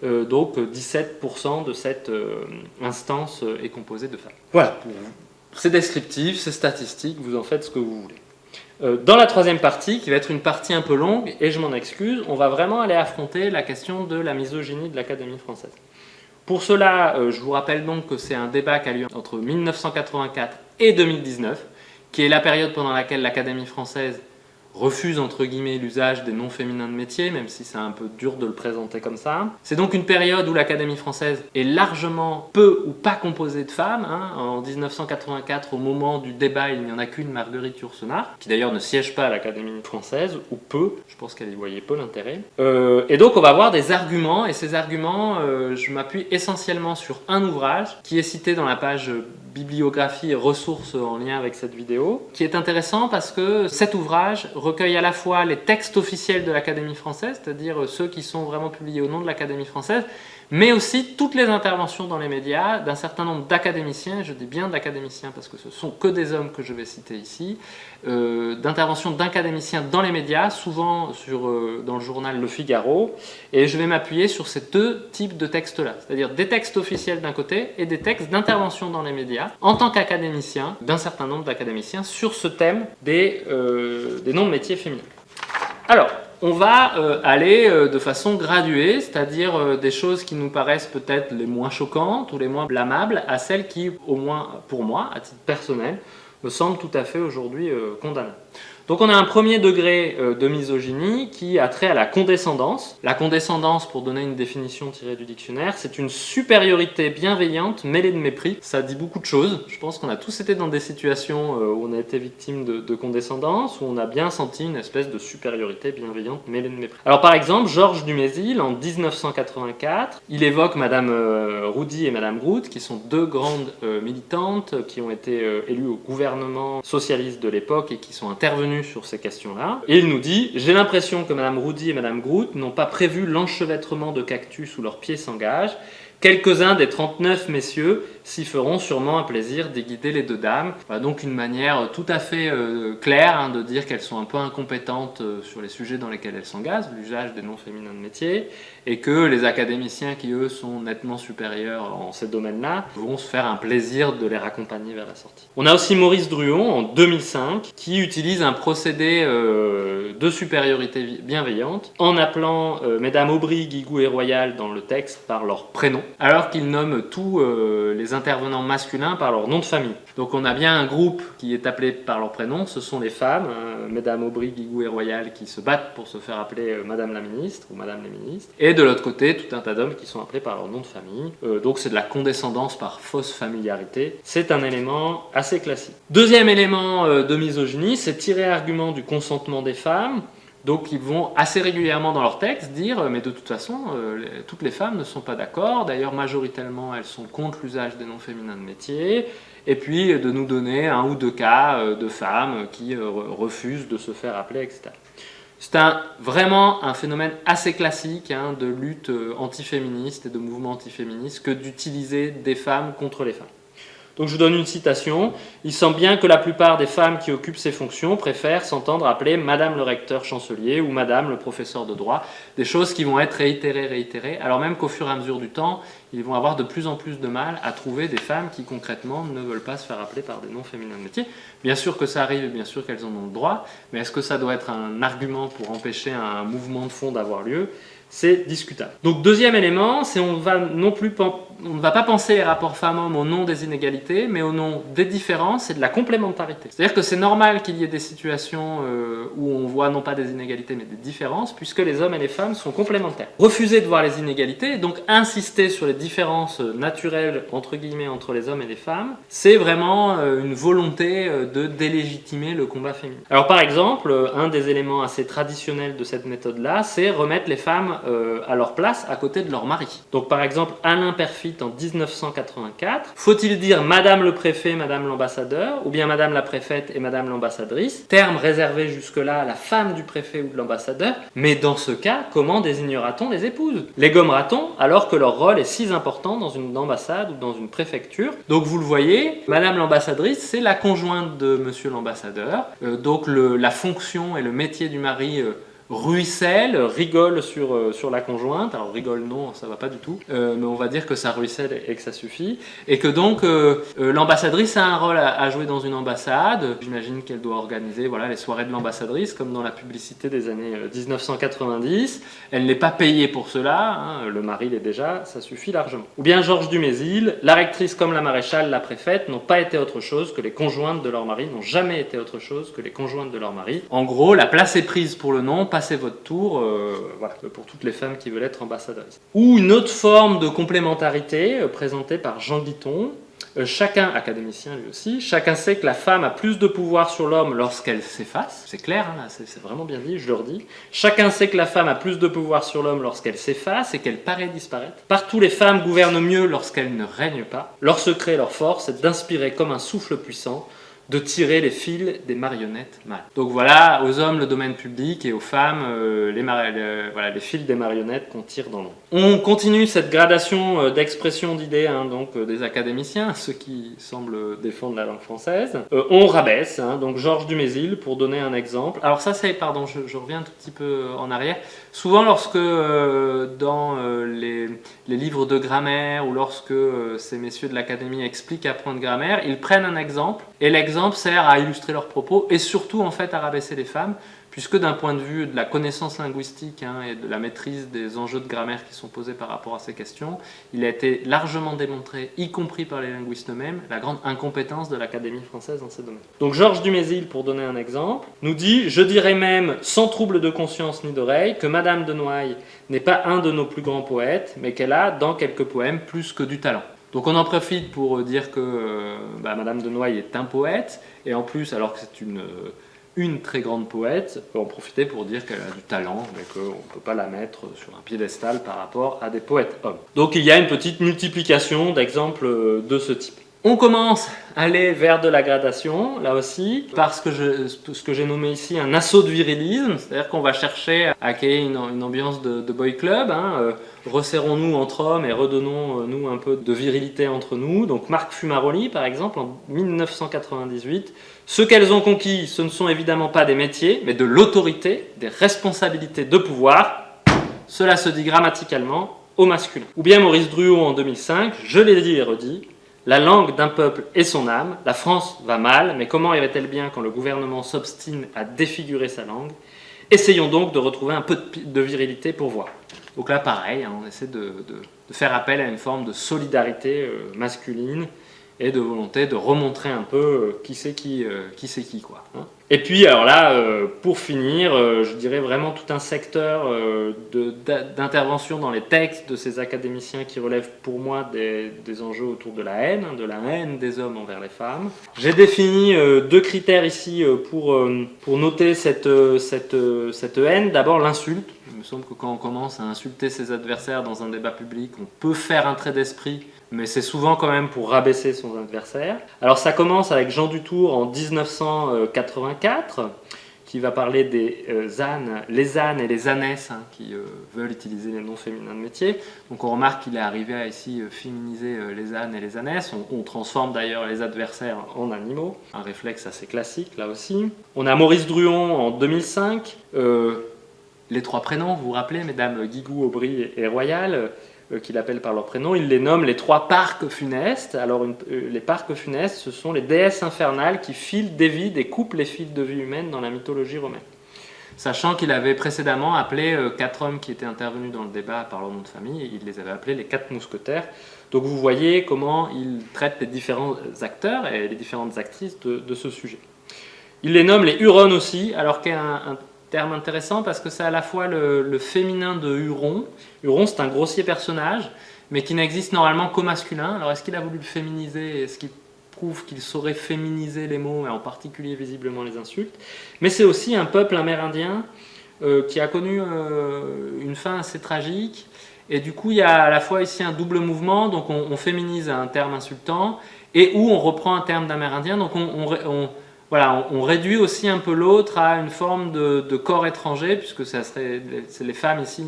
donc 17% de cette instance est composée de femmes. Voilà, c'est descriptif, c'est statistique, vous en faites ce que vous voulez. Dans la troisième partie, qui va être une partie un peu longue, et je m'en excuse, on va vraiment aller affronter la question de la misogynie de l'Académie française. Pour cela, je vous rappelle donc que c'est un débat qui a lieu entre 1984 et 2019, qui est la période pendant laquelle l'Académie française refuse entre guillemets l'usage des noms féminins de métier, même si c'est un peu dur de le présenter comme ça. C'est donc une période où l'Académie française est largement peu ou pas composée de femmes. En 1984, au moment du débat, il n'y en a qu'une, Marguerite Yourcenar, qui d'ailleurs ne siège pas à l'Académie française, ou peu, je pense qu'elle y voyait peu l'intérêt. Et donc on va avoir des arguments, et ces arguments, je m'appuie essentiellement sur un ouvrage qui est cité dans la page bibliographie et ressources en lien avec cette vidéo, qui est intéressant parce que cet ouvrage recueille à la fois les textes officiels de l'Académie française, c'est-à-dire ceux qui sont vraiment publiés au nom de l'Académie française, mais aussi toutes les interventions dans les médias d'un certain nombre d'académiciens, et je dis bien d'académiciens parce que ce sont que des hommes que je vais citer ici, d'interventions d'académiciens dans les médias, souvent dans le journal Le Figaro, et je vais m'appuyer sur ces deux types de textes-là, c'est-à-dire des textes officiels d'un côté et des textes d'intervention dans les médias, en tant qu'académicien, d'un certain nombre d'académiciens, sur ce thème des noms de métiers féminins. Alors, on va aller de façon graduée, c'est-à-dire des choses qui nous paraissent peut-être les moins choquantes ou les moins blâmables, à celles qui, au moins pour moi, à titre personnel, me semblent tout à fait aujourd'hui condamnables. Donc on a un premier degré de misogynie qui a trait à la condescendance. La condescendance, pour donner une définition tirée du dictionnaire, c'est une supériorité bienveillante mêlée de mépris. Ça dit beaucoup de choses. Je pense qu'on a tous été dans des situations où on a été victime de condescendance, où on a bien senti une espèce de supériorité bienveillante mêlée de mépris. Alors par exemple, Georges Dumézil, en 1984, il évoque Madame Roudy et Madame Groult, qui sont deux grandes militantes qui ont été élues au gouvernement socialiste de l'époque et qui sont intervenues sur ces questions-là. Et il nous dit « J'ai l'impression que Madame Roudy et Madame Groult n'ont pas prévu l'enchevêtrement de cactus où leurs pieds s'engagent. Quelques-uns des 39 messieurs s'y feront sûrement un plaisir d'y guider les deux dames. » Voilà donc une manière tout à fait claire de dire qu'elles sont un peu incompétentes sur les sujets dans lesquels elles s'engagent, l'usage des noms féminins de métier, et que les académiciens qui, eux, sont nettement supérieurs en ces domaines-là, vont se faire un plaisir de les raccompagner vers la sortie. On a aussi Maurice Druon, en 2005, qui utilise un procédé de supériorité bienveillante en appelant Mesdames Aubry, Guigou et Royal dans le texte par leur prénom, alors qu'il nomme tous les intervenants masculins par leur nom de famille. Donc on a bien un groupe qui est appelé par leur prénom, ce sont les femmes, Mesdames Aubry, Guigou et Royal, qui se battent pour se faire appeler Madame la Ministre ou Madame les Ministres, et de l'autre côté, tout un tas d'hommes qui sont appelés par leur nom de famille. Donc c'est de la condescendance par fausse familiarité. C'est un élément assez classique. Deuxième élément de misogynie, c'est tirer argument du consentement des femmes. Donc ils vont assez régulièrement dans leur texte dire « mais de toute façon, toutes les femmes ne sont pas d'accord, d'ailleurs majoritairement elles sont contre l'usage des noms féminins de métier », et puis de nous donner un ou deux cas de femmes qui refusent de se faire appeler, etc. C'est vraiment un phénomène assez classique de lutte antiféministe et de mouvement antiféministe que d'utiliser des femmes contre les femmes. Donc je vous donne une citation. « Il semble bien que la plupart des femmes qui occupent ces fonctions préfèrent s'entendre appeler Madame le recteur chancelier ou Madame le professeur de droit », des choses qui vont être réitérées, alors même qu'au fur et à mesure du temps, ils vont avoir de plus en plus de mal à trouver des femmes qui concrètement ne veulent pas se faire appeler par des noms féminins de métier. Bien sûr que ça arrive, bien sûr qu'elles en ont le droit, mais est-ce que ça doit être un argument pour empêcher un mouvement de fond d'avoir lieu ? C'est discutable. Donc deuxième élément, c'est on ne va pas penser les rapports femmes-hommes au nom des inégalités, mais au nom des différences et de la complémentarité. C'est-à-dire que c'est normal qu'il y ait des situations où on voit non pas des inégalités mais des différences, puisque les hommes et les femmes sont complémentaires. Refuser de voir les inégalités, donc insister sur les différences naturelles entre guillemets entre les hommes et les femmes, c'est vraiment une volonté de délégitimer le combat féminin. Alors par exemple, un des éléments assez traditionnels de cette méthode-là, c'est remettre les femmes à leur place à côté de leur mari. Donc par exemple, Alain Perfit en 1984, faut-il dire Madame le préfet, Madame l'ambassadeur, ou bien Madame la préfète et Madame l'ambassadrice, terme réservé jusque-là à la femme du préfet ou de l'ambassadeur, mais dans ce cas, comment désignera-t-on les épouses? Les gommera-t-on alors que leur rôle est si important dans une ambassade ou dans une préfecture? Donc vous le voyez, Madame l'ambassadrice, c'est la conjointe de Monsieur l'ambassadeur, donc la fonction et le métier du mari ruisselle, rigole sur la conjointe. Alors rigole non, ça va pas du tout, mais on va dire que ça ruisselle et que ça suffit. Et que donc l'ambassadrice a un rôle à jouer dans une ambassade. J'imagine qu'elle doit organiser les soirées de l'ambassadrice, comme dans la publicité des années 1990. Elle n'est pas payée pour cela, le mari l'est déjà, ça suffit largement. Ou bien Georges Dumézil, la rectrice comme la maréchale, la préfète n'ont pas été autre chose que les conjointes de leur mari, n'ont jamais été autre chose que les conjointes de leur mari. En gros, la place est prise pour le nom, passez votre tour, pour toutes les femmes qui veulent être ambassadrices. Ou une autre forme de complémentarité présentée par Jean Guiton. Chacun, académicien lui aussi, chacun sait que la femme a plus de pouvoir sur l'homme lorsqu'elle s'efface. C'est clair, là, c'est vraiment bien dit, je le redis. Chacun sait que la femme a plus de pouvoir sur l'homme lorsqu'elle s'efface et qu'elle paraît disparaître. Partout, les femmes gouvernent mieux lorsqu'elles ne règnent pas. Leur secret, leur force, c'est d'inspirer comme un souffle puissant, de tirer les fils des marionnettes mâles. Donc voilà, aux hommes le domaine public et aux femmes les fils des marionnettes qu'on tire dans l'ombre. On continue cette gradation d'expression d'idées des académiciens, ceux qui semblent défendre la langue française. On rabaisse, donc Georges Dumézil pour donner un exemple. Alors ça c'est, pardon, je reviens un tout petit peu en arrière. Souvent lorsque dans les livres de grammaire ou lorsque ces messieurs de l'académie expliquent à point de grammaire, ils prennent un exemple et l'exemple sert à illustrer leurs propos et surtout en fait à rabaisser les femmes, puisque d'un point de vue de la connaissance linguistique et de la maîtrise des enjeux de grammaire qui sont posés par rapport à ces questions, il a été largement démontré, y compris par les linguistes eux-mêmes, la grande incompétence de l'Académie française dans ces domaines. Donc Georges Dumézil, pour donner un exemple, nous dit « Je dirais même, sans trouble de conscience ni d'oreille, que Madame de Noailles n'est pas un de nos plus grands poètes, mais qu'elle a, dans quelques poèmes, plus que du talent. » Donc on en profite pour dire que Madame de Noailles est un poète, et en plus, alors que c'est une très grande poète, on peut en profiter pour dire qu'elle a du talent, mais qu'on ne peut pas la mettre sur un piédestal par rapport à des poètes hommes. Donc il y a une petite multiplication d'exemples de ce type. On commence à aller vers de la gradation, là aussi, parce que ce que j'ai nommé ici un assaut de virilisme, c'est-à-dire qu'on va chercher à créer une ambiance de boy club, resserrons-nous entre hommes et redonnons-nous un peu de virilité entre nous. Donc Marc Fumaroli, par exemple, en 1998, ce qu'elles ont conquis, ce ne sont évidemment pas des métiers, mais de l'autorité, des responsabilités de pouvoir. Cela se dit grammaticalement au masculin. Ou bien Maurice Druot en 2005, je l'ai dit et redit, la langue d'un peuple est son âme, la France va mal, mais comment irait-elle bien quand le gouvernement s'obstine à défigurer sa langue? Essayons donc de retrouver un peu de virilité pour voir. Donc là, pareil, on essaie de faire appel à une forme de solidarité masculine et de volonté de remontrer un peu qui c'est qui, quoi. Et puis, alors là, pour finir, je dirais vraiment tout un secteur d'intervention dans les textes de ces académiciens qui relèvent pour moi des enjeux autour de la haine des hommes envers les femmes. J'ai défini deux critères ici pour noter cette haine. D'abord, l'insulte. Il me semble que quand on commence à insulter ses adversaires dans un débat public, on peut faire un trait d'esprit, mais c'est souvent quand même pour rabaisser son adversaire. Alors ça commence avec Jean Dutour en 1984, qui va parler des ânes, les ânes et les ânesses qui veulent utiliser les noms féminins de métier. Donc on remarque qu'il est arrivé à ici féminiser les ânes et les ânesses. On transforme d'ailleurs les adversaires en animaux, un réflexe assez classique là aussi. On a Maurice Druon en 2005. Les trois prénoms, vous vous rappelez, mesdames Guigou, Aubry et Royal, qu'il appelle par leur prénom, il les nomme les trois parques funestes. Alors les parques funestes, ce sont les déesses infernales qui filent, dévident et coupent les fils de vie humaine dans la mythologie romaine. Sachant qu'il avait précédemment appelé 4 hommes qui étaient intervenus dans le débat par leur nom de famille, et il les avait appelés les 4 mousquetaires. Donc vous voyez comment il traite les différents acteurs et les différentes actrices de ce sujet. Il les nomme les Huronnes aussi, alors qu'il y a un terme intéressant parce que c'est à la fois le féminin de Huron. Huron, c'est un grossier personnage, mais qui n'existe normalement qu'au masculin. Alors est-ce qu'il a voulu le féminiser? Est-ce qu'il prouve qu'il saurait féminiser les mots, et en particulier visiblement les insultes? Mais c'est aussi un peuple amérindien qui a connu une fin assez tragique. Et du coup, il y a à la fois ici un double mouvement. Donc on féminise un terme insultant et où on reprend un terme d'amérindien. Donc on réduit aussi un peu l'autre à une forme de corps étranger, puisque les femmes ici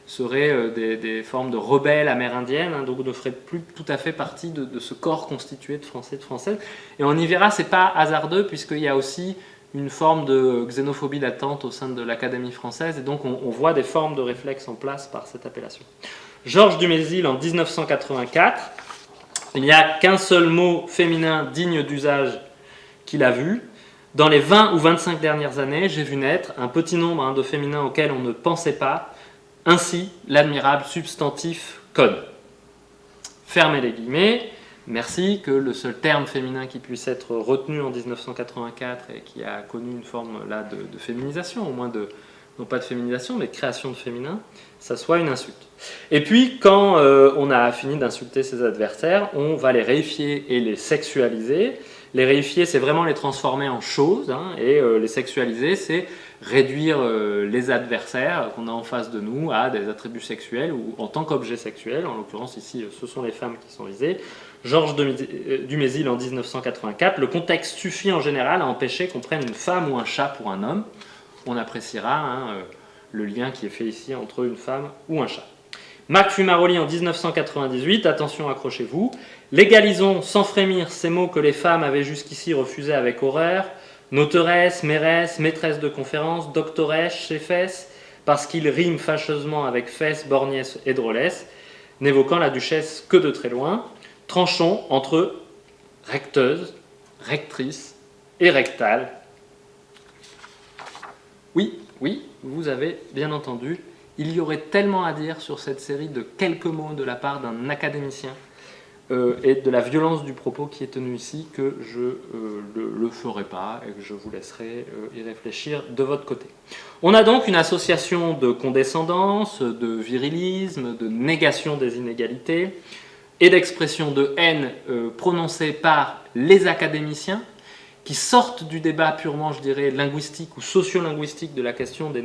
seraient des formes de rebelles amérindiennes, donc ne feraient plus tout à fait partie de ce corps constitué de Français et de Françaises. Et on y verra, c'est pas hasardeux, puisqu'il y a aussi une forme de xénophobie latente au sein de l'Académie française, et donc on voit des formes de réflexes en place par cette appellation. Georges Dumézil, en 1984, il n'y a qu'un seul mot féminin digne d'usage qu'il a vu. Dans les 20 ou 25 dernières années, j'ai vu naître un petit nombre de féminins auxquels on ne pensait pas, ainsi l'admirable substantif code. Fermez les guillemets. Merci que le seul terme féminin qui puisse être retenu en 1984 et qui a connu une forme là de féminisation, au moins non pas de féminisation, mais de création de féminin, ça soit une insulte. Et puis, quand on a fini d'insulter ses adversaires, on va les réifier et les sexualiser. Les réifier, c'est vraiment les transformer en choses, et les sexualiser, c'est réduire les adversaires qu'on a en face de nous à des attributs sexuels ou en tant qu'objet sexuel. En l'occurrence, ici, ce sont les femmes qui sont visées. Georges Dumézil, en 1984, le contexte suffit en général à empêcher qu'on prenne une femme ou un chat pour un homme. On appréciera le lien qui est fait ici entre une femme ou un chat. Marc Fumaroli, en 1998, attention, accrochez-vous, légalisons sans frémir ces mots que les femmes avaient jusqu'ici refusés avec horreur, noteresse, mairesse, maîtresse de conférence, doctoresse, chefesse, parce qu'ils riment fâcheusement avec fesse, borgnesse et drôlesse, n'évoquant la duchesse que de très loin. Tranchons entre recteuse, rectrice et rectale. Oui, vous avez bien entendu. Il y aurait tellement à dire sur cette série de quelques mots de la part d'un académicien et de la violence du propos qui est tenu ici que je ne le ferai pas et que je vous laisserai y réfléchir de votre côté. On a donc une association de condescendance, de virilisme, de négation des inégalités et d'expression de haine prononcée par les académiciens qui sortent du débat purement, je dirais, linguistique ou sociolinguistique de la question des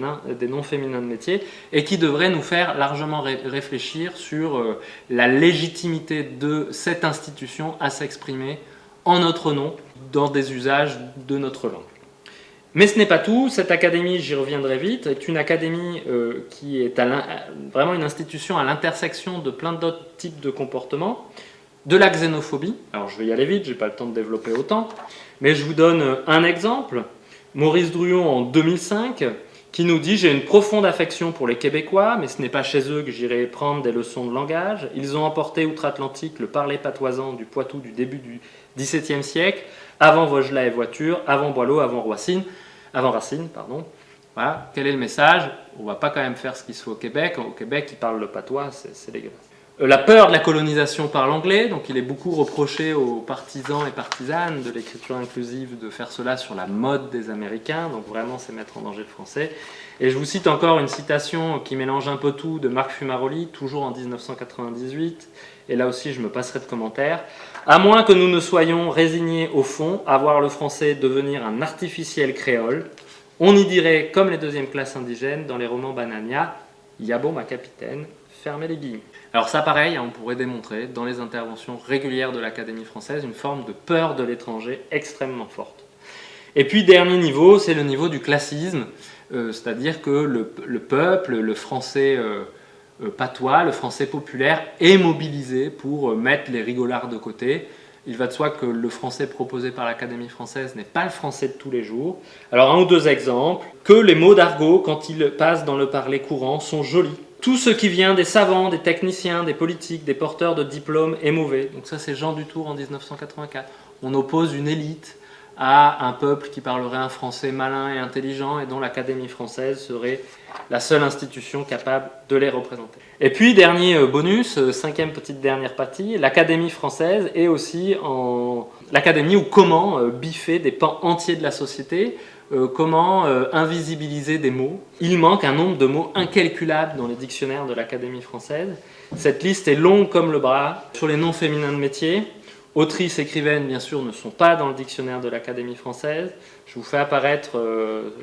noms féminins de métier et qui devraient nous faire largement réfléchir sur la légitimité de cette institution à s'exprimer en notre nom dans des usages de notre langue. Mais ce n'est pas tout. Cette académie, j'y reviendrai vite, est une académie qui est vraiment une institution à l'intersection de plein d'autres types de comportements, de la xénophobie. Alors je vais y aller vite, je n'ai pas le temps de développer autant. Mais je vous donne un exemple, Maurice Druon en 2005, qui nous dit « J'ai une profonde affection pour les Québécois, mais ce n'est pas chez eux que j'irai prendre des leçons de langage. Ils ont emporté outre-Atlantique le parler patoisant du Poitou du début du XVIIe siècle, avant Vaugelas et Voiture, avant Boileau, avant Racine. Voilà, quel est le message? On ne va pas quand même faire ce qui se fait au Québec. Au Québec, ils parlent le patois, c'est dégueulasse. La peur de la colonisation par l'anglais, donc il est beaucoup reproché aux partisans et partisanes de l'écriture inclusive de faire cela sur la mode des Américains, donc vraiment c'est mettre en danger le français. Et je vous cite encore une citation qui mélange un peu tout de Marc Fumaroli, toujours en 1998, et là aussi je me passerai de commentaires. À moins que nous ne soyons résignés au fond à voir le français devenir un artificiel créole, on y dirait, comme les deuxièmes classes indigènes dans les romans Banania, « Yabo ma capitaine », fermez les guillemets. Alors ça pareil, on pourrait démontrer dans les interventions régulières de l'Académie française une forme de peur de l'étranger extrêmement forte. Et puis dernier niveau, c'est le niveau du classisme, c'est-à-dire que le peuple, le français patois, le français populaire est mobilisé pour mettre les rigolards de côté. Il va de soi que le français proposé par l'Académie française n'est pas le français de tous les jours. Alors un ou deux exemples. Que les mots d'argot, quand ils passent dans le parler courant, sont jolis. Tout ce qui vient des savants, des techniciens, des politiques, des porteurs de diplômes est mauvais. Donc ça c'est Jean Dutour en 1984. On oppose une élite à un peuple qui parlerait un français malin et intelligent et dont l'Académie française serait la seule institution capable de les représenter. Et puis, dernier bonus, cinquième petite dernière partie, l'Académie française est aussi l'académie où comment biffer des pans entiers de la société, comment invisibiliser des mots. Il manque un nombre de mots incalculable dans les dictionnaires de l'Académie française. Cette liste est longue comme le bras. Sur les noms féminins de métiers, autrices, écrivaines, bien sûr, ne sont pas dans le dictionnaire de l'Académie française. Je vous fais apparaître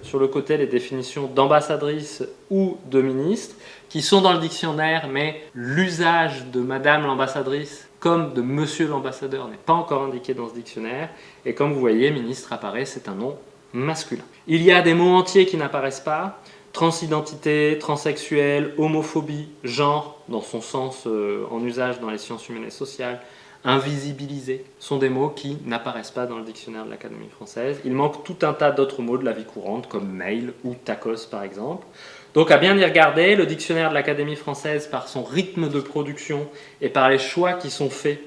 sur le côté les définitions d'ambassadrice ou de ministre, qui sont dans le dictionnaire, mais l'usage de Madame l'ambassadrice comme de Monsieur l'ambassadeur n'est pas encore indiqué dans ce dictionnaire. Et comme vous voyez, ministre apparaît, c'est un nom masculin. Il y a des mots entiers qui n'apparaissent pas. Transidentité, transsexuel, homophobie, genre, dans son sens en usage dans les sciences humaines et sociales, invisibilisé, sont des mots qui n'apparaissent pas dans le dictionnaire de l'Académie française. Il manque tout un tas d'autres mots de la vie courante, comme mail ou tacos par exemple. Donc à bien y regarder, le dictionnaire de l'Académie française, par son rythme de production et par les choix qui sont faits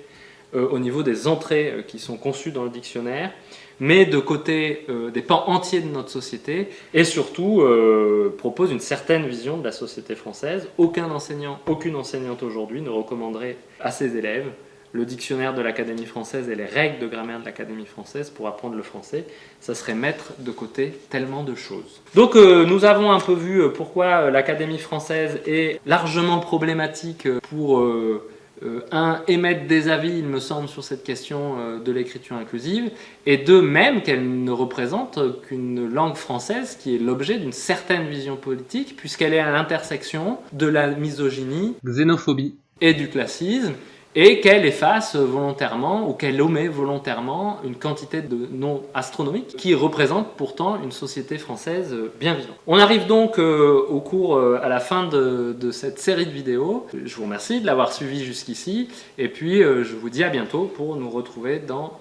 au niveau des entrées qui sont conçues dans le dictionnaire, met de côté des pans entiers de notre société et surtout propose une certaine vision de la société française. Aucun enseignant, aucune enseignante aujourd'hui ne recommanderait à ses élèves le dictionnaire de l'Académie française et les règles de grammaire de l'Académie française pour apprendre le français. Ça serait mettre de côté tellement de choses. Donc nous avons un peu vu pourquoi l'Académie française est largement problématique pour émettre des avis, il me semble, sur cette question de l'écriture inclusive, et deux, même qu'elle ne représente qu'une langue française qui est l'objet d'une certaine vision politique, puisqu'elle est à l'intersection de la misogynie, xénophobie et du classisme, et qu'elle efface volontairement ou qu'elle omet volontairement une quantité de noms astronomiques qui représentent pourtant une société française bien vivante. On arrive donc à la fin de cette série de vidéos. Je vous remercie de l'avoir suivi jusqu'ici et puis je vous dis à bientôt pour nous retrouver dans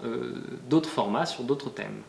d'autres formats sur d'autres thèmes.